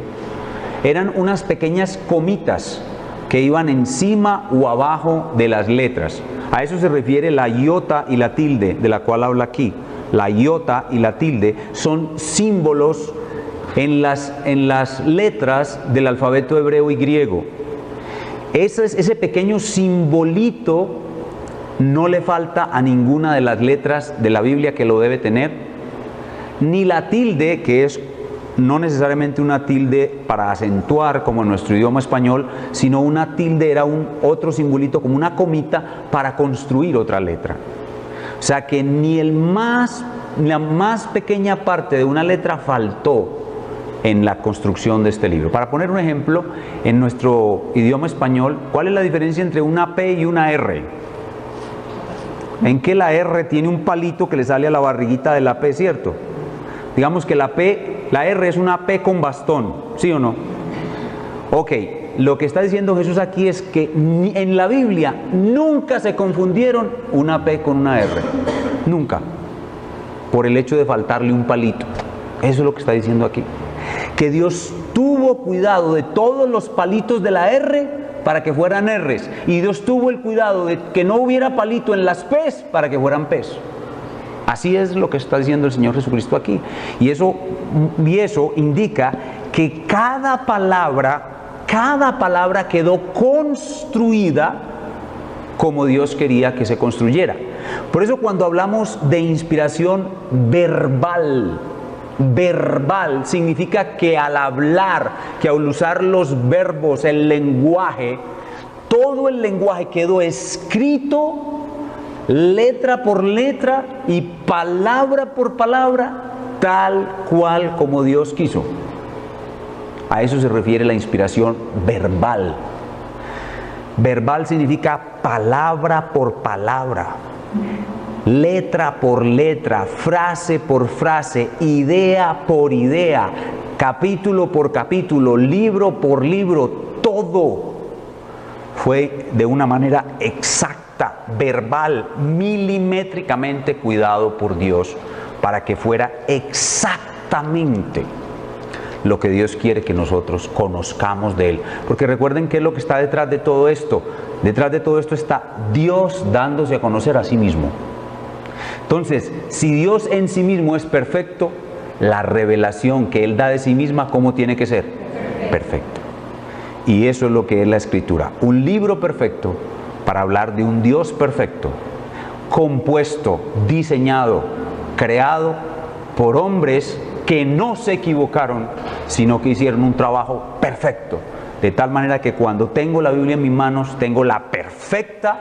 eran unas pequeñas comitas que iban encima o abajo de las letras. A eso se refiere la iota y la tilde, de la cual habla aquí. La iota y la tilde son símbolos en las letras del alfabeto hebreo y griego. Ese pequeño simbolito no le falta a ninguna de las letras de la Biblia que lo debe tener, ni la tilde, que es no necesariamente una tilde para acentuar como en nuestro idioma español, sino una tilde era otro simbolito como una comita para construir otra letra. O sea que ni la más pequeña parte de una letra faltó en la construcción de este libro. Para poner un ejemplo, en nuestro idioma español, ¿cuál es la diferencia entre una P y una R? En que la R tiene un palito que le sale a la barriguita de la P, ¿cierto? Digamos que la R es una P con bastón, ¿sí o no? Ok, lo que está diciendo Jesús aquí es que en la Biblia nunca se confundieron una P con una R, nunca, por el hecho de faltarle un palito. Eso es lo que está diciendo aquí, que Dios tuvo cuidado de todos los palitos de la R para que fueran R's, y Dios tuvo el cuidado de que no hubiera palito en las P's para que fueran P's. Así es lo que está diciendo el Señor Jesucristo aquí, y eso indica que cada palabra quedó construida como Dios quería que se construyera. Por eso cuando hablamos de inspiración verbal significa que al hablar, que al usar los verbos, el lenguaje, todo el lenguaje quedó escrito letra por letra y palabra por palabra, tal cual como Dios quiso. A eso se refiere la inspiración verbal. Verbal significa palabra por palabra, letra por letra, frase por frase, idea por idea, capítulo por capítulo, libro por libro, todo fue de una manera exacta, verbal, milimétricamente cuidado por Dios para que fuera exactamente lo que Dios quiere que nosotros conozcamos de Él. Porque recuerden qué es lo que está detrás de todo esto. Detrás de todo esto está Dios dándose a conocer a sí mismo. Entonces, si Dios en sí mismo es perfecto, la revelación que Él da de sí misma, ¿cómo tiene que ser? Perfecto. Y eso es lo que es la Escritura. Un libro perfecto para hablar de un Dios perfecto, compuesto, diseñado, creado por hombres que no se equivocaron, sino que hicieron un trabajo perfecto. De tal manera que cuando tengo la Biblia en mis manos, tengo la perfecta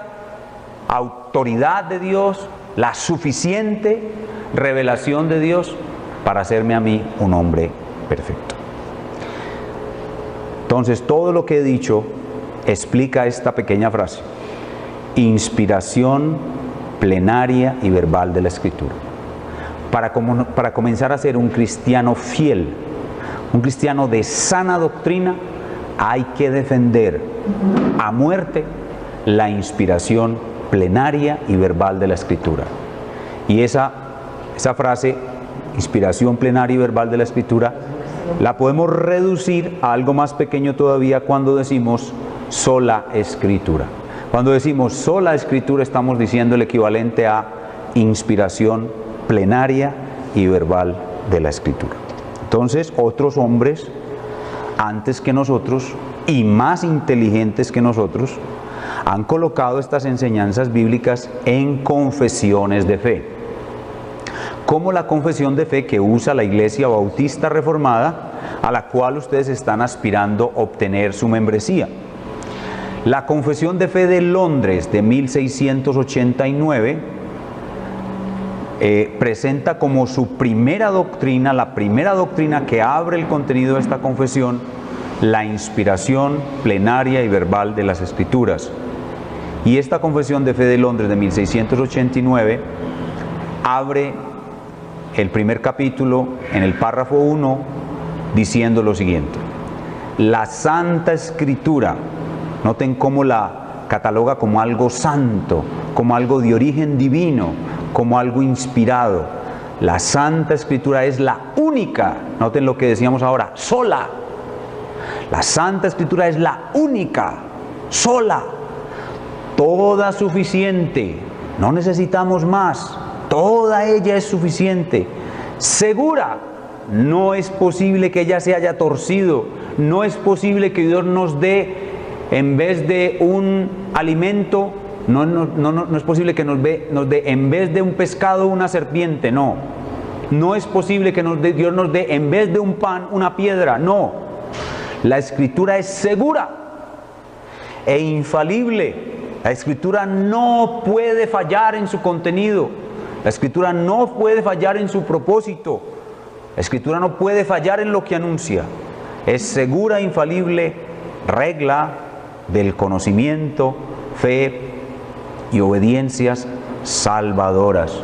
autoridad de Dios, la suficiente revelación de Dios para hacerme a mí un hombre perfecto. Entonces, todo lo que he dicho explica esta pequeña frase: inspiración plenaria y verbal de la Escritura. Para comenzar a ser un cristiano fiel, un cristiano de sana doctrina, hay que defender a muerte la inspiración plenaria y verbal de la Escritura. Y esa frase, inspiración plenaria y verbal de la Escritura, la podemos reducir a algo más pequeño todavía cuando decimos sola Escritura. Cuando decimos sola Escritura estamos diciendo el equivalente a inspiración plenaria y verbal de la Escritura. Entonces, otros hombres antes que nosotros y más inteligentes que nosotros han colocado estas enseñanzas bíblicas en confesiones de fe, como la confesión de fe que usa la Iglesia Bautista Reformada, a la cual ustedes están aspirando a obtener su membresía. La Confesión de Fe de Londres de 1689 presenta como su primera doctrina, la primera doctrina que abre el contenido de esta confesión, la inspiración plenaria y verbal de las Escrituras. Y esta Confesión de Fe de Londres de 1689 abre el primer capítulo en el párrafo 1 diciendo lo siguiente: la Santa Escritura, noten cómo la cataloga como algo santo, como algo de origen divino, como algo inspirado. La Santa Escritura es la única, noten lo que decíamos ahora, sola. La Santa Escritura es la única, sola, toda suficiente, no necesitamos más, toda ella es suficiente, segura, no es posible que ella se haya torcido, no es posible que Dios nos dé, en vez de un alimento, no es posible que nos dé en vez de un pescado una serpiente, no es posible que Dios nos dé en vez de un pan una piedra, no. La Escritura es segura e infalible. La Escritura no puede fallar en su contenido. La Escritura no puede fallar en su propósito. La Escritura no puede fallar en lo que anuncia. Es segura e infalible, regla del conocimiento, fe y obediencias salvadoras.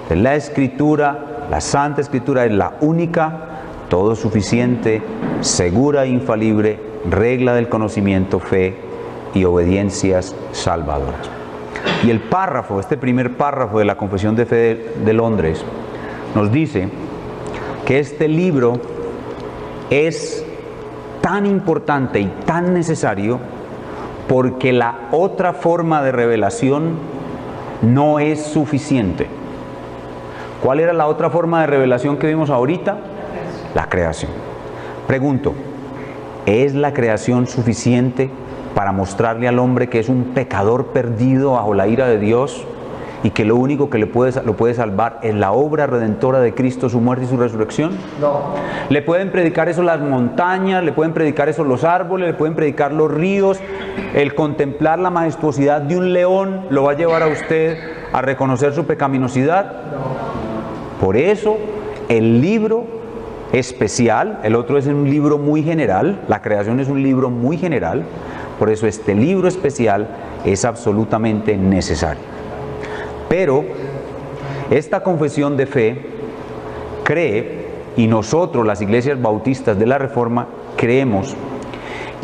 La Escritura, la Santa Escritura es la única, todo suficiente, segura e infalible, regla del conocimiento, fe y obediencias salvadoras. Y el párrafo, este primer párrafo de la Confesión de Fe de Londres, nos dice que este libro es tan importante y tan necesario porque la otra forma de revelación no es suficiente. ¿Cuál era la otra forma de revelación que vimos ahorita? La creación. Pregunto, ¿es la creación suficiente para mostrarle al hombre que es un pecador perdido bajo la ira de Dios y que lo único que lo puede salvar es la obra redentora de Cristo, su muerte y su resurrección? No. Le pueden predicar eso las montañas, le pueden predicar eso los árboles, le pueden predicar los ríos. El contemplar la majestuosidad de un león lo va a llevar a usted a reconocer su pecaminosidad. No. Por eso el libro especial, el otro es un libro muy general, la creación es un libro muy general, por eso este libro especial es absolutamente necesario. Pero esta confesión de fe cree, y nosotros las iglesias bautistas de la Reforma creemos,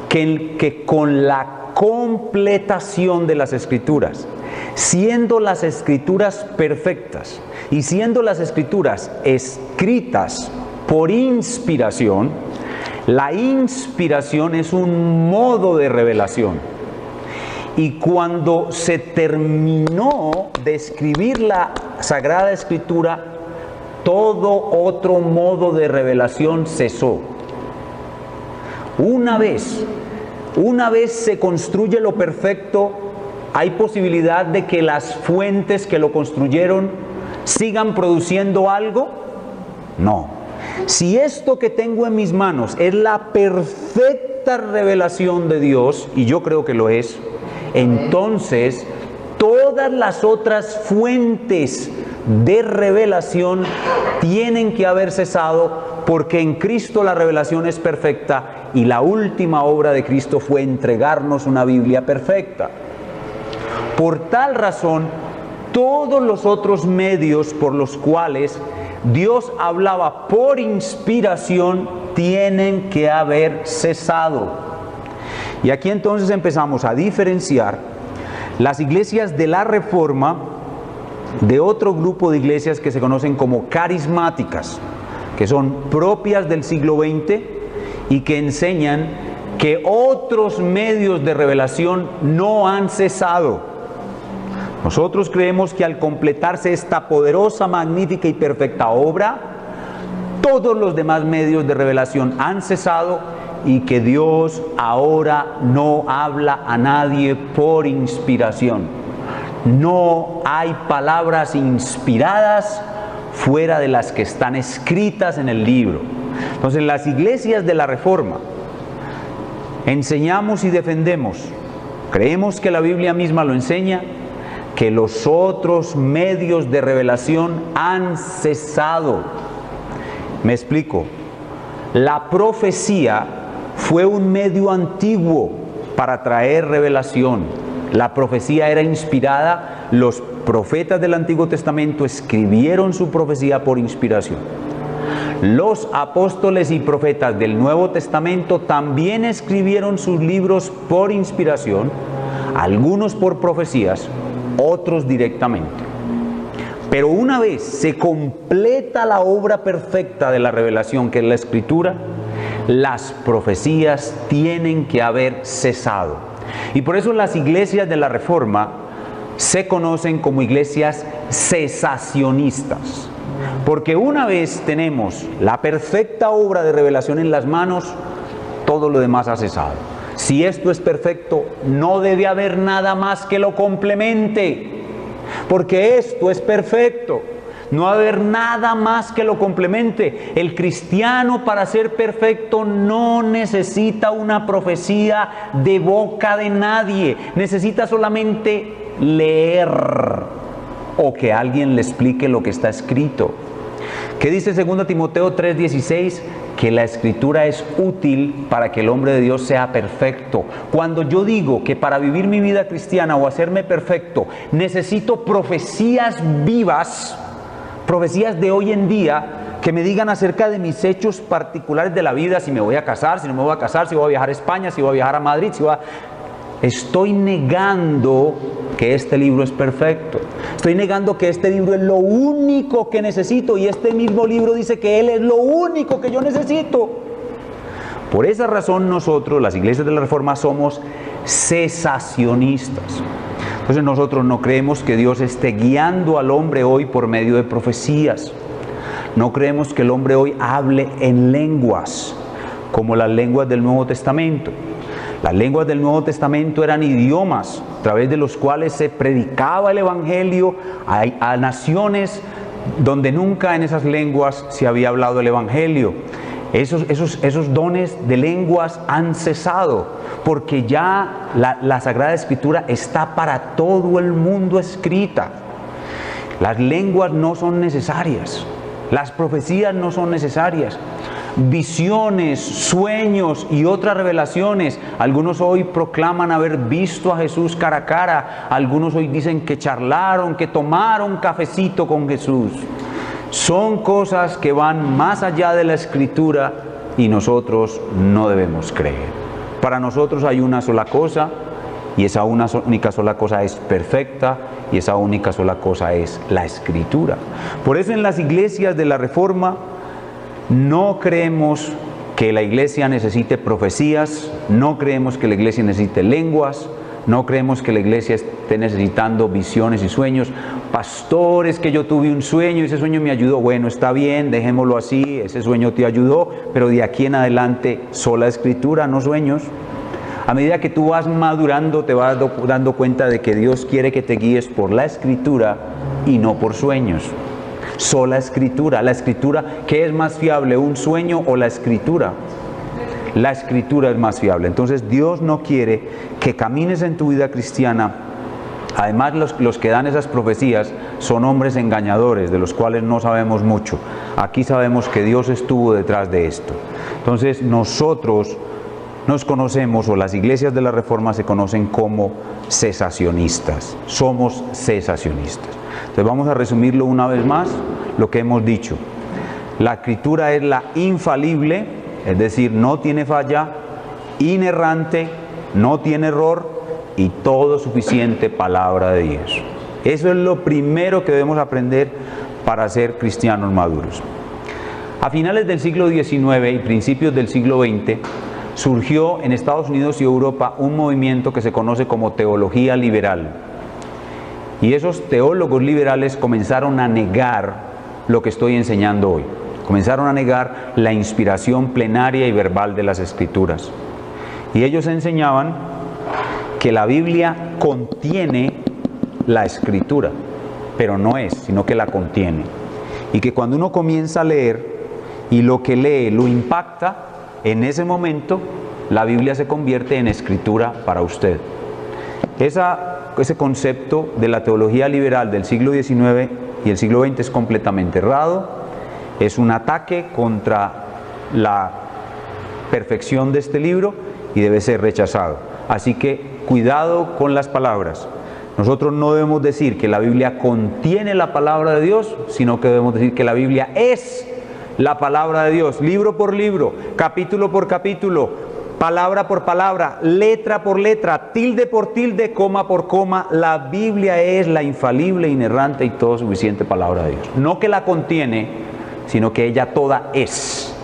que con la completación de las Escrituras, siendo las Escrituras perfectas y siendo las Escrituras escritas por inspiración, la inspiración es un modo de revelación. Y cuando se terminó de escribir la Sagrada Escritura, todo otro modo de revelación cesó. Una vez se construye lo perfecto, ¿hay posibilidad de que las fuentes que lo construyeron sigan produciendo algo? No. Si esto que tengo en mis manos es la perfecta revelación de Dios, y yo creo que lo es, entonces todas las otras fuentes de revelación tienen que haber cesado, porque en Cristo la revelación es perfecta y la última obra de Cristo fue entregarnos una Biblia perfecta. Por tal razón, todos los otros medios por los cuales Dios hablaba por inspiración tienen que haber cesado. Y aquí entonces empezamos a diferenciar Las iglesias de la Reforma, de otro grupo de iglesias que se conocen como carismáticas, que son propias del siglo XX y que enseñan que otros medios de revelación no han cesado. Nosotros creemos que al completarse esta poderosa, magnífica y perfecta obra, todos los demás medios de revelación han cesado y que Dios ahora no habla a nadie por inspiración. No hay palabras inspiradas fuera de las que están escritas en el libro. Entonces, las iglesias de la Reforma enseñamos y defendemos, creemos que la Biblia misma lo enseña, que los otros medios de revelación han cesado. Me explico. La profecía fue un medio antiguo para traer revelación. La profecía era inspirada, los profetas del Antiguo Testamento escribieron su profecía por inspiración. Los apóstoles y profetas del Nuevo Testamento también escribieron sus libros por inspiración, algunos por profecías, otros directamente. Pero una vez se completa la obra perfecta de la revelación, que es la Escritura, las profecías tienen que haber cesado. Y por eso las iglesias de la Reforma se conocen como iglesias cesacionistas. Porque una vez tenemos la perfecta obra de revelación en las manos, todo lo demás ha cesado. Si esto es perfecto, no debe haber nada más que lo complemente, porque esto es perfecto. No va a haber nada más que lo complemente. El cristiano, para ser perfecto, no necesita una profecía de boca de nadie. Necesita solamente leer o que alguien le explique lo que está escrito. ¿Qué dice 2 Timoteo 3:16? Que la Escritura es útil para que el hombre de Dios sea perfecto. Cuando yo digo que para vivir mi vida cristiana o hacerme perfecto necesito profecías vivas, profecías de hoy en día, que me digan acerca de mis hechos particulares de la vida, si me voy a casar, si no me voy a casar, si voy a viajar a España, si voy a viajar a Madrid, estoy negando que este libro es perfecto. Estoy negando que este libro es lo único que necesito, y este mismo libro dice que Él es lo único que yo necesito. Por esa razón nosotros, las iglesias de la Reforma, somos cesacionistas. Entonces nosotros no creemos que Dios esté guiando al hombre hoy por medio de profecías. No creemos que el hombre hoy hable en lenguas, como las lenguas del Nuevo Testamento. Las lenguas del Nuevo Testamento eran idiomas a través de los cuales se predicaba el Evangelio a naciones donde nunca en esas lenguas se había hablado el Evangelio. Esos dones de lenguas han cesado, porque ya la Sagrada Escritura está para todo el mundo escrita. Las lenguas no son necesarias, las profecías no son necesarias. Visiones, sueños y otras revelaciones. Algunos hoy proclaman haber visto a Jesús cara a cara. Algunos hoy dicen que charlaron, que tomaron cafecito con Jesús. Son cosas que van más allá de la Escritura y nosotros no debemos creer. Para nosotros hay una sola cosa, y esa única sola cosa es perfecta, y esa única sola cosa es la Escritura. Por eso en las iglesias de la Reforma no creemos que la iglesia necesite profecías, no creemos que la iglesia necesite lenguas, no creemos que la iglesia esté necesitando visiones y sueños. Pastores, que yo tuve un sueño y ese sueño me ayudó. Bueno, está bien, dejémoslo así, ese sueño te ayudó, pero de aquí en adelante sola Escritura, no sueños. A medida que tú vas madurando, te vas dando cuenta de que Dios quiere que te guíes por la Escritura y no por sueños. Sola Escritura. La Escritura, ¿qué es más fiable, un sueño o la Escritura? La Escritura es más fiable. Entonces Dios no quiere que camines en tu vida cristiana. Además, los que dan esas profecías son hombres engañadores, de los cuales no sabemos mucho. Aquí sabemos que Dios estuvo detrás de esto. Entonces nosotros nos conocemos, o las iglesias de la Reforma se conocen como cesacionistas. Somos cesacionistas. Entonces vamos a resumirlo una vez más, lo que hemos dicho. La Escritura es la infalible, es decir, no tiene falla, inerrante, no tiene error, y todo suficiente palabra de Dios. Eso es lo primero que debemos aprender para ser cristianos maduros. A finales del siglo XIX y principios del siglo XX, surgió en Estados Unidos y Europa un movimiento que se conoce como teología liberal. Y esos teólogos liberales comenzaron a negar lo que estoy enseñando hoy. Comenzaron a negar la inspiración plenaria y verbal de las Escrituras. Y ellos enseñaban que la Biblia contiene la Escritura, pero no es, sino que la contiene. Y que cuando uno comienza a leer y lo que lee lo impacta, en ese momento la Biblia se convierte en escritura para usted. Ese concepto de la teología liberal del siglo XIX y el siglo XX es completamente errado, es un ataque contra la perfección de este libro y debe ser rechazado. Así que cuidado con las palabras. Nosotros no debemos decir que la Biblia contiene la palabra de Dios, sino que debemos decir que la Biblia es la palabra de Dios, libro por libro, capítulo por capítulo, palabra por palabra, letra por letra, tilde por tilde, coma por coma. La Biblia es la infalible, inerrante y todo suficiente palabra de Dios. No que la contiene, sino que ella toda es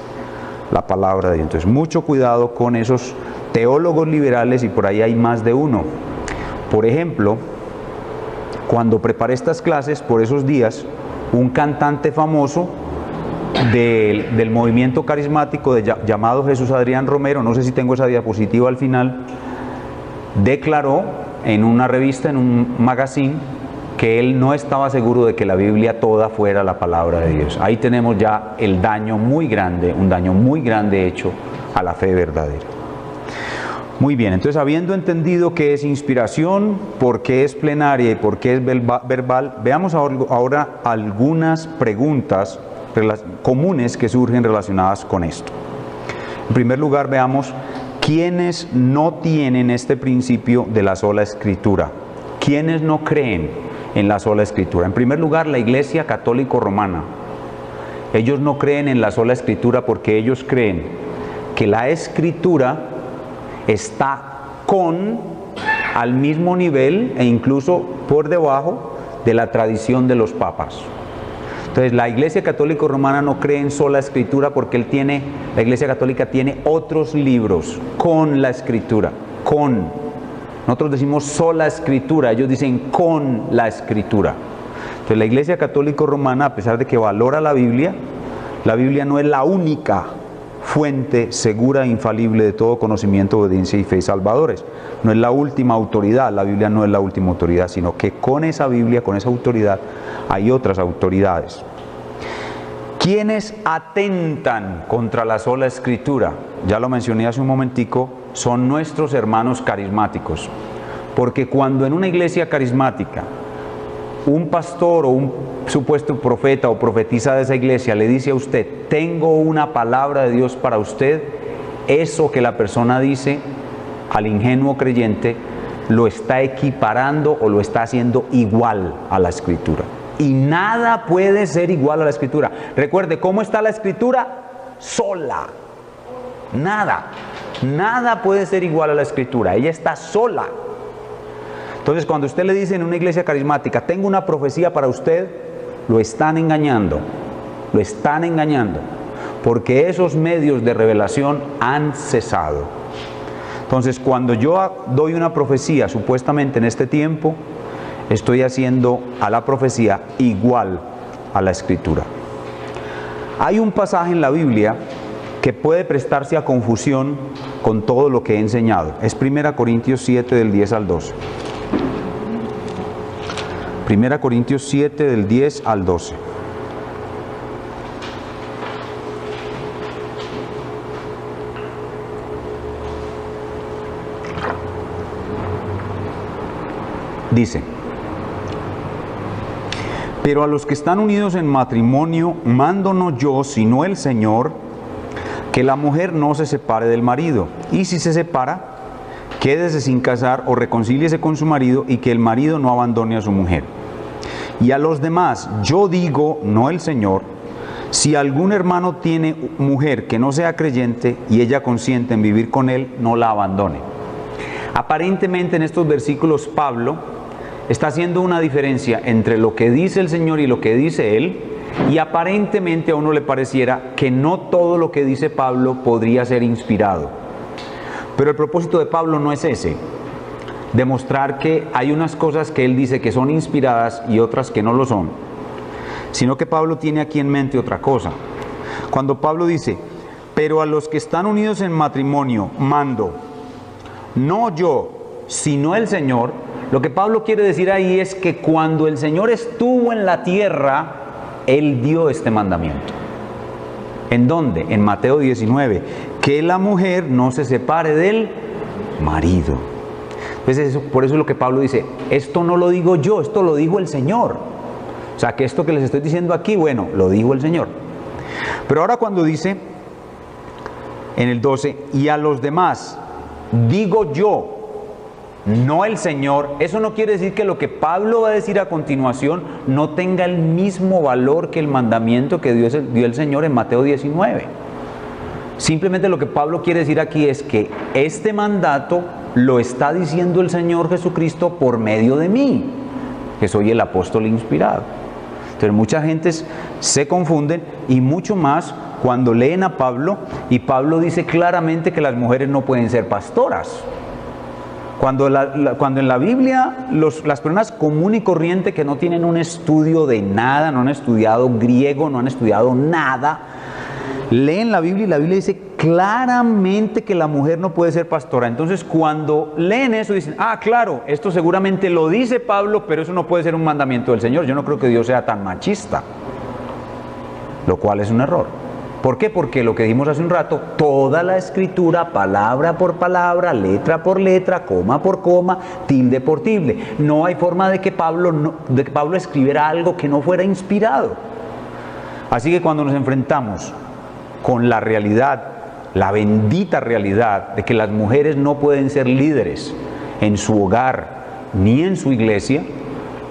la palabra de Dios. Entonces, mucho cuidado con esos teólogos liberales, y por ahí hay más de uno. Por ejemplo, cuando preparé estas clases, por esos días, un cantante famoso del movimiento carismático llamado Jesús Adrián Romero, no sé si tengo esa diapositiva al final, declaró en una revista, en un magazine, que él no estaba seguro de que la Biblia toda fuera la palabra de Dios. Ahí tenemos ya el daño muy grande, un daño muy grande hecho a la fe verdadera. Muy bien, entonces habiendo entendido qué es inspiración, por qué es plenaria y por qué es verbal, veamos ahora algunas preguntas comunes que surgen relacionadas con esto. En primer lugar, veamos quiénes no tienen este principio de la sola Escritura, quiénes no creen en la sola Escritura. En primer lugar, la Iglesia Católica Romana. Ellos no creen en la sola Escritura porque ellos creen que la Escritura está al mismo nivel e incluso por debajo de la tradición de los papas. Entonces, la Iglesia Católica Romana no cree en sola Escritura porque la Iglesia Católica tiene otros libros con la Escritura, Nosotros decimos sola Escritura, ellos dicen con la Escritura. Entonces, la Iglesia Católica Romana, a pesar de que valora la Biblia no es la única fuente segura e infalible de todo conocimiento, obediencia y fe salvadores. No es la última autoridad, la Biblia no es la última autoridad, sino que con esa Biblia, con esa autoridad, hay otras autoridades. ¿Quiénes atentan contra la sola Escritura? Ya lo mencioné hace un momentico, son nuestros hermanos carismáticos. Porque cuando en una iglesia carismática un pastor o un supuesto profeta o profetisa de esa iglesia le dice a usted, tengo una palabra de Dios para usted, eso que la persona dice al ingenuo creyente lo está equiparando o lo está haciendo igual a la Escritura. Y nada puede ser igual a la Escritura. Recuerde, ¿cómo está la Escritura? Sola. Nada puede ser igual a la Escritura. Ella está sola. Entonces, cuando usted le dice en una iglesia carismática, tengo una profecía para usted, lo están engañando, porque esos medios de revelación han cesado. Entonces, cuando yo doy una profecía, supuestamente en este tiempo, estoy haciendo a la profecía igual a la Escritura. Hay un pasaje en la Biblia que puede prestarse a confusión con todo lo que he enseñado. Es 1 Corintios 7, del 10 al 12. 1 Corintios 7, del 10 al 12. Dice: pero a los que están unidos en matrimonio, mando no yo, sino el Señor, que la mujer no se separe del marido. Y si se separa, quédese sin casar o reconcíliese con su marido, y que el marido no abandone a su mujer. Y a los demás, yo digo, no el Señor, si algún hermano tiene mujer que no sea creyente y ella consiente en vivir con él, no la abandone. Aparentemente en estos versículos Pablo está haciendo una diferencia entre lo que dice el Señor y lo que dice Él, y aparentemente a uno le pareciera que no todo lo que dice Pablo podría ser inspirado. Pero el propósito de Pablo no es ese, demostrar que hay unas cosas que él dice que son inspiradas y otras que no lo son, sino que Pablo tiene aquí en mente otra cosa. Cuando Pablo dice, pero a los que están unidos en matrimonio mando, no yo, sino el Señor, lo que Pablo quiere decir ahí es que cuando el Señor estuvo en la tierra, Él dio este mandamiento. ¿En dónde? En Mateo 19, que la mujer no se separe del marido. Entonces, por eso es lo que Pablo dice, esto no lo digo yo, esto lo dijo el Señor. O sea, que esto que les estoy diciendo aquí, bueno, lo dijo el Señor. Pero ahora cuando dice, en el 12, y a los demás, digo yo, no el Señor, eso no quiere decir que lo que Pablo va a decir a continuación no tenga el mismo valor que el mandamiento que dio el Señor en Mateo 19. Simplemente lo que Pablo quiere decir aquí es que este mandato lo está diciendo el Señor Jesucristo por medio de mí, que soy el apóstol inspirado. Entonces mucha gente se confunden, y mucho más cuando leen a Pablo, y Pablo dice claramente que las mujeres no pueden ser pastoras. Cuando en la Biblia las personas común y corriente que no tienen un estudio de nada, no han estudiado griego, no han estudiado nada, leen la Biblia y la Biblia dice claramente que la mujer no puede ser pastora. Entonces cuando leen eso dicen, ah, claro, esto seguramente lo dice Pablo, pero eso no puede ser un mandamiento del Señor. Yo no creo que Dios sea tan machista, lo cual es un error. ¿Por qué? Porque lo que dijimos hace un rato, toda la escritura, palabra por palabra, letra por letra, coma por coma, tilde por tilde. No hay forma de que Pablo escribiera algo que no fuera inspirado. Así que cuando nos enfrentamos con la realidad, la bendita realidad de que las mujeres no pueden ser líderes en su hogar ni en su iglesia,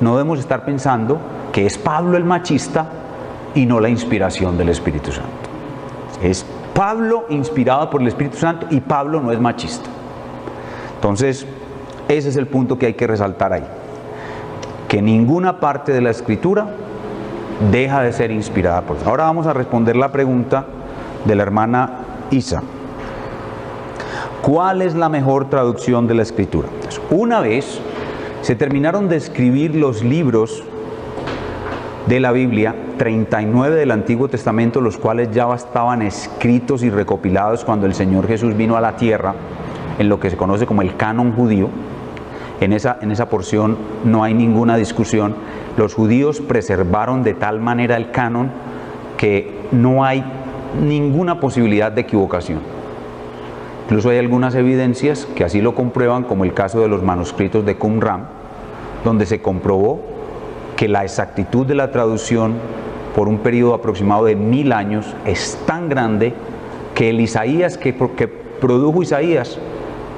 no debemos estar pensando que es Pablo el machista y no la inspiración del Espíritu Santo. Es Pablo inspirado por el Espíritu Santo, y Pablo no es machista. Entonces, ese es el punto que hay que resaltar ahí. Que ninguna parte de la Escritura deja de ser inspirada por Dios. Ahora vamos a responder la pregunta de la hermana Isa. ¿Cuál es la mejor traducción de la Escritura? Entonces, una vez se terminaron de escribir los libros de la Biblia, 39 del Antiguo Testamento, los cuales ya estaban escritos y recopilados cuando el Señor Jesús vino a la tierra, en lo que se conoce como el canon judío. En esa porción no hay ninguna discusión. Los judíos preservaron de tal manera el canon que no hay ninguna posibilidad de equivocación. Incluso hay algunas evidencias que así lo comprueban, como el caso de los manuscritos de Qumran, donde se comprobó que la exactitud de la traducción por un periodo aproximado de 1000 años es tan grande que el Isaías que produjo Isaías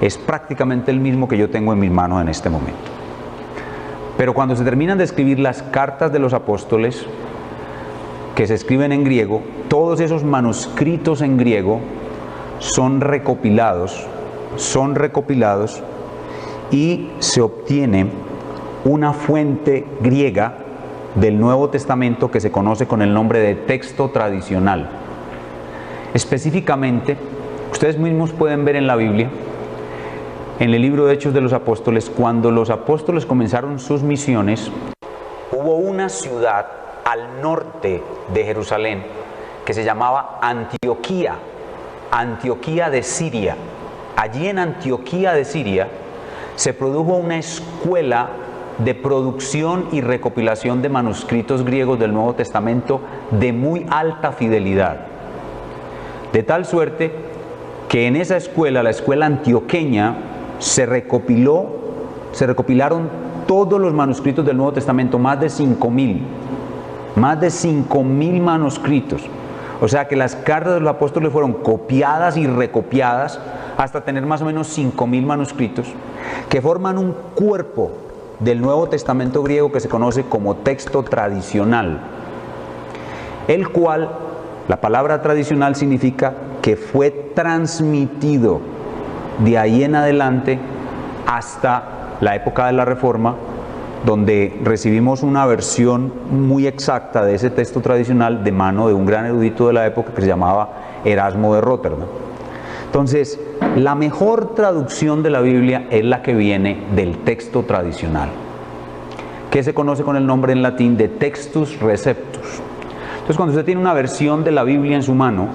es prácticamente el mismo que yo tengo en mis manos en este momento. Pero cuando se terminan de escribir las cartas de los apóstoles, que se escriben en griego, todos esos manuscritos en griego son recopilados y se obtiene una fuente griega del Nuevo Testamento que se conoce con el nombre de texto tradicional. Específicamente, ustedes mismos pueden ver en la Biblia, en el libro de Hechos de los Apóstoles, cuando los apóstoles comenzaron sus misiones, hubo una ciudad al norte de Jerusalén que se llamaba Antioquía de Siria. Allí en Antioquía de Siria se produjo una escuela de producción y recopilación de manuscritos griegos del Nuevo Testamento de muy alta fidelidad. De tal suerte que en esa escuela, la escuela antioqueña, se recopilaron todos los manuscritos del Nuevo Testamento, más de 5.000 manuscritos. O sea que las cartas de los apóstoles fueron copiadas y recopiadas hasta tener más o menos 5.000 manuscritos que forman un cuerpo del Nuevo Testamento griego que se conoce como texto tradicional, el cual, la palabra tradicional significa que fue transmitido de ahí en adelante hasta la época de la Reforma, donde recibimos una versión muy exacta de ese texto tradicional de mano de un gran erudito de la época que se llamaba Erasmo de Róterdam. Entonces, la mejor traducción de la Biblia es la que viene del texto tradicional, que se conoce con el nombre en latín de Textus Receptus. Entonces, cuando usted tiene una versión de la Biblia en su mano,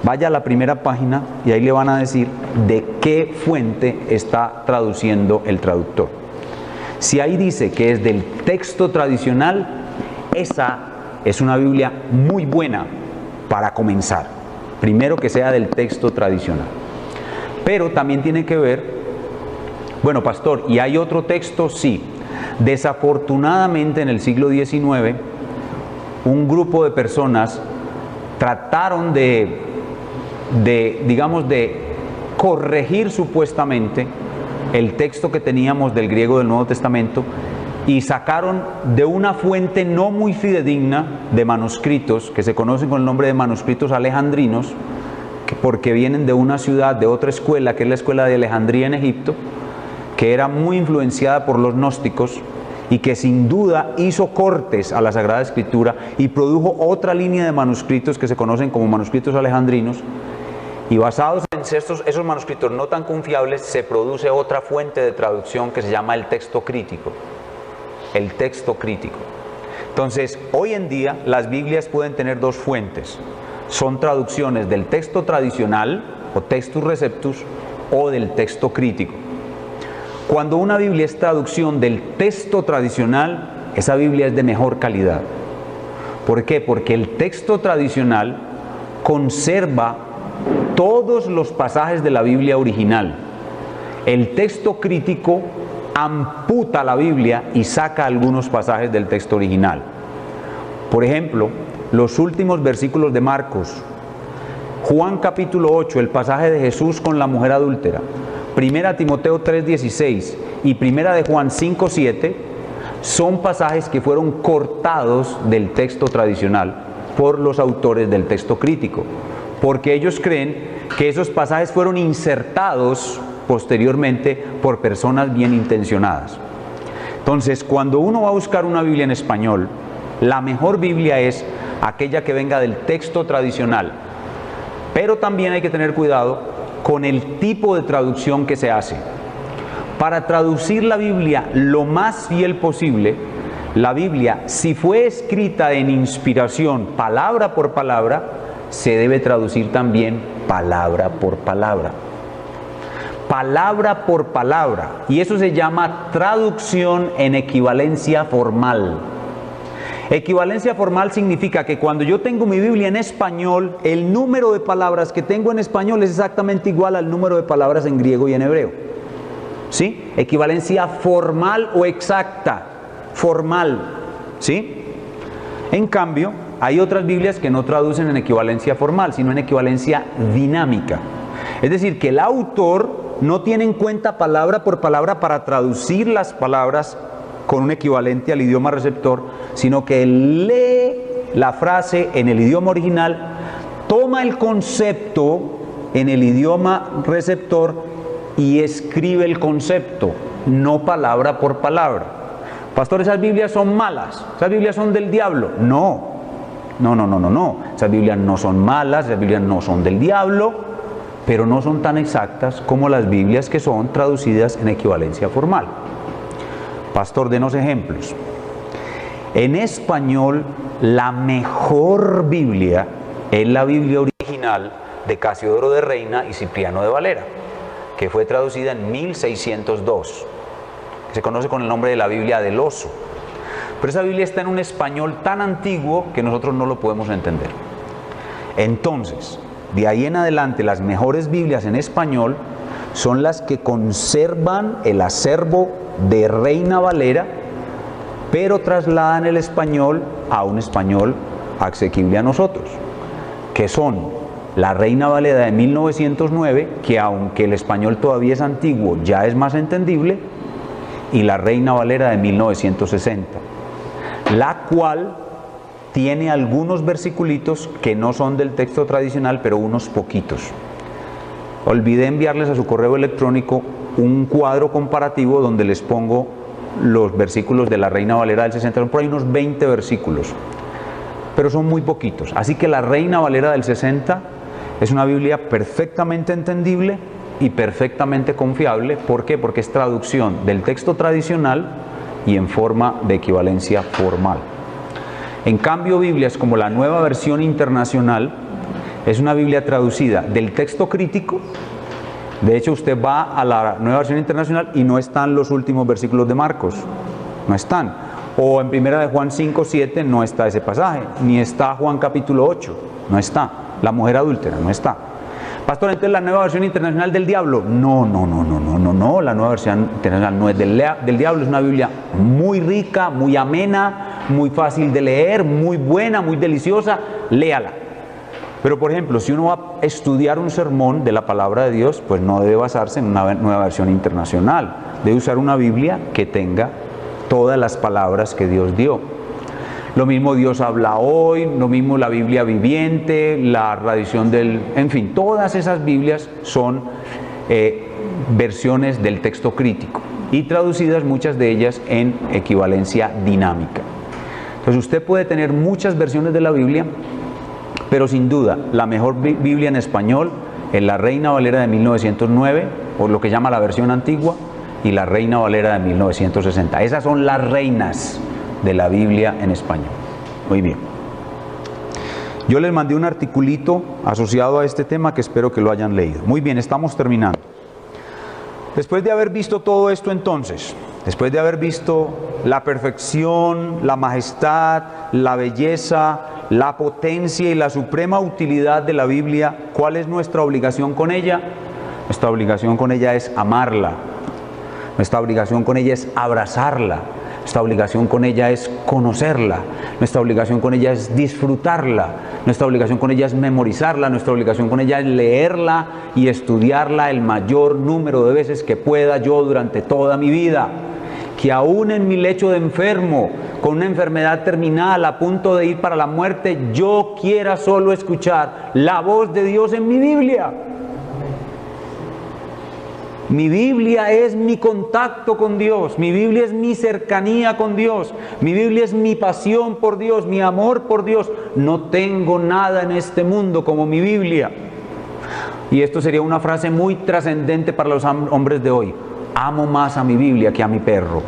vaya a la primera página y ahí le van a decir de qué fuente está traduciendo el traductor. Si ahí dice que es del texto tradicional, esa es una Biblia muy buena para comenzar. Primero que sea del texto tradicional. Pero también tiene que ver, bueno, pastor, ¿y hay otro texto? Sí. Desafortunadamente en el siglo XIX, un grupo de personas trataron de corregir supuestamente el texto que teníamos del griego del Nuevo Testamento y sacaron de una fuente no muy fidedigna de manuscritos que se conocen con el nombre de manuscritos alejandrinos, porque vienen de una ciudad, de otra escuela, que es la escuela de Alejandría en Egipto, que era muy influenciada por los gnósticos y que sin duda hizo cortes a la Sagrada Escritura y produjo otra línea de manuscritos que se conocen como manuscritos alejandrinos. Y basados en esos manuscritos no tan confiables, se produce otra fuente de traducción que se llama el texto crítico. El texto crítico. Entonces, hoy en día las Biblias pueden tener dos fuentes. Son traducciones del texto tradicional, o Textus Receptus, o del texto crítico. Cuando una Biblia es traducción del texto tradicional, esa Biblia es de mejor calidad. ¿Por qué? Porque el texto tradicional conserva todos los pasajes de la Biblia original. El texto crítico amputa la Biblia y saca algunos pasajes del texto original. Por ejemplo, los últimos versículos de Marcos, Juan capítulo 8, el pasaje de Jesús con la mujer adúltera, 1 Timoteo 3:16 y 1 de Juan 5:7 son pasajes que fueron cortados del texto tradicional por los autores del texto crítico, porque ellos creen que esos pasajes fueron insertados posteriormente por personas bien intencionadas. Entonces, cuando uno va a buscar una Biblia en español, la mejor Biblia es aquella que venga del texto tradicional, pero también hay que tener cuidado con el tipo de traducción que se hace. Para traducir la Biblia lo más fiel posible, la Biblia, si fue escrita en inspiración, palabra por palabra, se debe traducir también palabra por palabra. Palabra por palabra. Y eso se llama traducción en equivalencia formal. Equivalencia formal significa que cuando yo tengo mi Biblia en español, el número de palabras que tengo en español es exactamente igual al número de palabras en griego y en hebreo. ¿Sí? Equivalencia formal o exacta. Formal. ¿Sí? En cambio, hay otras Biblias que no traducen en equivalencia formal, sino en equivalencia dinámica. Es decir, que el autor no tiene en cuenta palabra por palabra para traducir las palabras con un equivalente al idioma receptor, sino que lee la frase en el idioma original, toma el concepto en el idioma receptor y escribe el concepto, no palabra por palabra. Pastor, esas Biblias son malas, esas Biblias son del diablo. No, esas Biblias no son malas, esas Biblias no son del diablo, pero no son tan exactas como las Biblias que son traducidas en equivalencia formal. Pastor, denos ejemplos. En español, la mejor Biblia es la Biblia original de Casiodoro de Reina y Cipriano de Valera, que fue traducida en 1602, que se conoce con el nombre de la Biblia del Oso. Pero esa Biblia está en un español tan antiguo que nosotros no lo podemos entender. Entonces, de ahí en adelante, las mejores Biblias en español son las que conservan el acervo de Reina Valera, pero trasladan el español a un español asequible a nosotros, que son la Reina Valera de 1909, que aunque el español todavía es antiguo, ya es más entendible, y la Reina Valera de 1960, la cual tiene algunos versiculitos que no son del texto tradicional, pero unos poquitos. Olvidé enviarles a su correo electrónico un cuadro comparativo donde les pongo los versículos de la Reina Valera del 60, son por ahí unos 20 versículos, pero son muy poquitos. Así que la Reina Valera del 60 es una Biblia perfectamente entendible y perfectamente confiable. ¿Por qué? Porque es traducción del texto tradicional y en forma de equivalencia formal. En cambio, Biblias como la Nueva Versión Internacional es una Biblia traducida del texto crítico. De hecho, usted va a la Nueva Versión Internacional y no están los últimos versículos de Marcos, no están. O en Primera de Juan 5:7 no está ese pasaje, ni está Juan capítulo 8, no está. La mujer adúltera, no está. Pastor, entonces la Nueva Versión Internacional del diablo. No, la Nueva Versión Internacional no es del diablo, es una Biblia muy rica, muy amena, muy fácil de leer, muy buena, muy deliciosa, léala. Pero por ejemplo, si uno va a estudiar un sermón de la palabra de Dios, pues no debe basarse en una Nueva Versión Internacional, debe usar una Biblia que tenga todas las palabras que Dios dio. Lo mismo Dios habla hoy, lo mismo la Biblia viviente, la radición en fin, todas esas Biblias son versiones del texto crítico y traducidas muchas de ellas en equivalencia dinámica. Entonces usted puede tener muchas versiones de la Biblia, pero sin duda la mejor Biblia en español es la Reina Valera de 1909, o lo que llama la versión antigua, y la Reina Valera de 1960. Esas son las reinas de la Biblia en español. Muy bien. Yo les mandé un articulito asociado a este tema que espero que lo hayan leído. Muy bien, estamos terminando. Después de haber visto todo esto entonces, después de haber visto la perfección, la majestad, la belleza, la potencia y la suprema utilidad de la Biblia, ¿cuál es nuestra obligación con ella? Nuestra obligación con ella es amarla. Nuestra obligación con ella es abrazarla. Nuestra obligación con ella es conocerla. Nuestra obligación con ella es disfrutarla. Nuestra obligación con ella es memorizarla. Nuestra obligación con ella es leerla y estudiarla el mayor número de veces que pueda yo durante toda mi vida. Que aún en mi lecho de enfermo, con una enfermedad terminal a punto de ir para la muerte, yo quiera solo escuchar la voz de Dios en mi Biblia. Mi Biblia es mi contacto con Dios, mi Biblia es mi cercanía con Dios, mi Biblia es mi pasión por Dios, mi amor por Dios. No tengo nada en este mundo como mi Biblia. Y esto sería una frase muy trascendente para los hombres de hoy. Amo más a mi Biblia que a mi perro.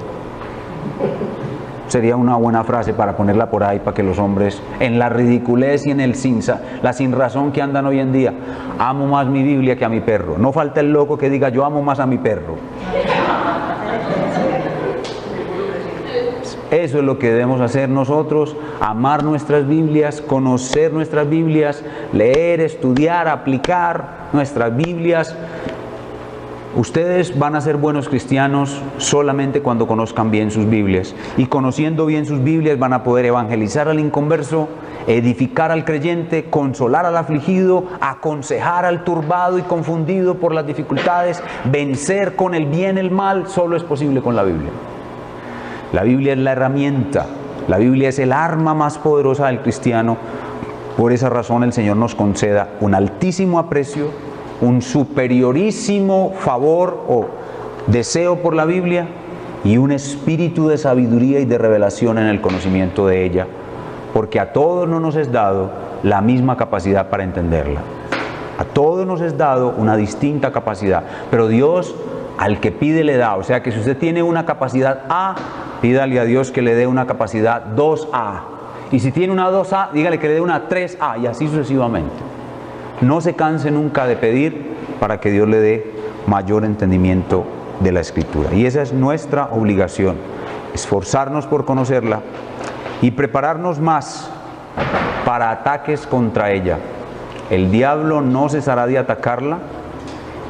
Sería una buena frase para ponerla por ahí, para que los hombres, en la ridiculez y en la sinrazón que andan hoy en día, amo más mi Biblia que a mi perro. No falta el loco que diga, yo amo más a mi perro. Eso es lo que debemos hacer nosotros, amar nuestras Biblias, conocer nuestras Biblias, leer, estudiar, aplicar nuestras Biblias. Ustedes van a ser buenos cristianos solamente cuando conozcan bien sus Biblias. Y conociendo bien sus Biblias van a poder evangelizar al inconverso, edificar al creyente, consolar al afligido, aconsejar al turbado y confundido por las dificultades, vencer con el bien el mal. Solo es posible con la Biblia. La Biblia es la herramienta, la Biblia es el arma más poderosa del cristiano. Por esa razón el Señor nos conceda un altísimo aprecio, un superiorísimo favor o deseo por la Biblia y un espíritu de sabiduría y de revelación en el conocimiento de ella, porque a todos no nos es dado la misma capacidad para entenderla. A todos nos es dado una distinta capacidad, pero Dios al que pide le da. O sea que si usted tiene una capacidad A, pídale a Dios que le dé una capacidad 2A. Y si tiene una 2A, dígale que le dé una 3A, y así sucesivamente. No se canse nunca de pedir para que Dios le dé mayor entendimiento de la Escritura. Y esa es nuestra obligación, esforzarnos por conocerla y prepararnos más para ataques contra ella. El diablo no cesará de atacarla.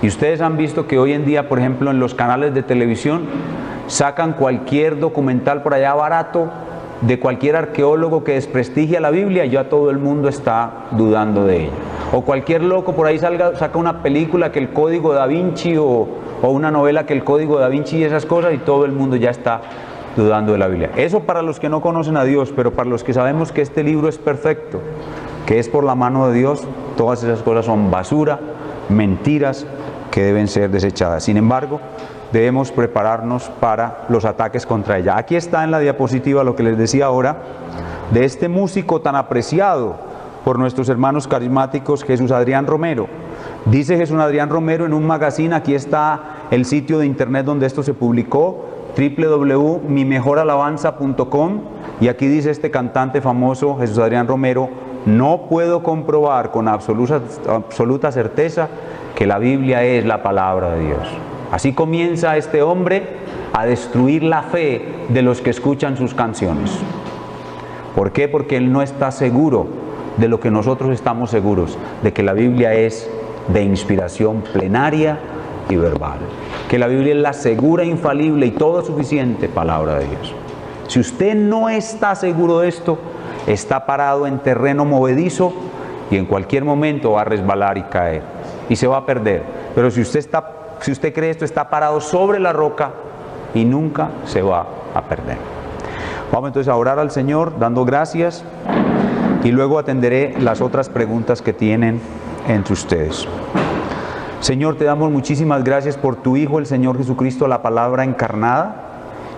Y ustedes han visto que hoy en día, por ejemplo, en los canales de televisión, sacan cualquier documental por allá barato de cualquier arqueólogo que desprestigia la Biblia, y ya todo el mundo está dudando de ella. O cualquier loco por ahí saca una película que el Código Da Vinci o una novela que el Código Da Vinci y esas cosas, y todo el mundo ya está dudando de la Biblia. Eso para los que no conocen a Dios, pero para los que sabemos que este libro es perfecto, que es por la mano de Dios, todas esas cosas son basura, mentiras que deben ser desechadas. Sin embargo, debemos prepararnos para los ataques contra ella. Aquí está en la diapositiva lo que les decía ahora, de este músico tan apreciado por nuestros hermanos carismáticos, Jesús Adrián Romero. Dice Jesús Adrián Romero en un magazine, aquí está el sitio de internet donde esto se publicó, www.mimejoralabanza.com, y aquí dice este cantante famoso, Jesús Adrián Romero: no puedo comprobar con absoluta certeza que la Biblia es la palabra de Dios. Así comienza este hombre a destruir la fe de los que escuchan sus canciones. ¿Por qué? Porque él no está seguro de lo que nosotros estamos seguros, de que la Biblia es de inspiración plenaria y verbal. Que la Biblia es la segura, infalible y todo suficiente palabra de Dios. Si usted no está seguro de esto, está parado en terreno movedizo y en cualquier momento va a resbalar y caer y se va a perder. Pero si usted cree esto, está parado sobre la roca y nunca se va a perder. Vamos entonces a orar al Señor dando gracias y luego atenderé las otras preguntas que tienen entre ustedes. Señor, te damos muchísimas gracias por tu Hijo, el Señor Jesucristo, la palabra encarnada,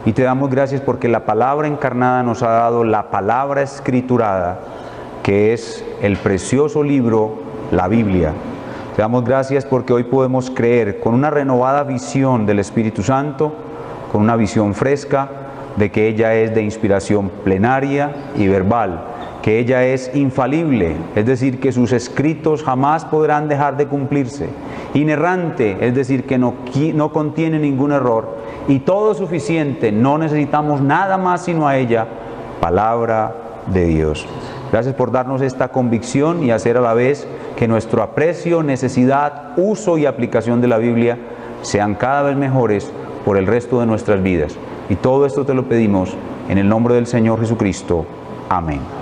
y te damos gracias porque la palabra encarnada nos ha dado la palabra escriturada, que es el precioso libro, la Biblia. Te damos gracias porque hoy podemos creer con una renovada visión del Espíritu Santo, con una visión fresca de que ella es de inspiración plenaria y verbal, que ella es infalible, es decir, que sus escritos jamás podrán dejar de cumplirse, inerrante, es decir, que no contiene ningún error, y todo suficiente, no necesitamos nada más sino a ella, palabra de Dios. Gracias por darnos esta convicción y hacer a la vez que nuestro aprecio, necesidad, uso y aplicación de la Biblia sean cada vez mejores por el resto de nuestras vidas. Y todo esto te lo pedimos en el nombre del Señor Jesucristo. Amén.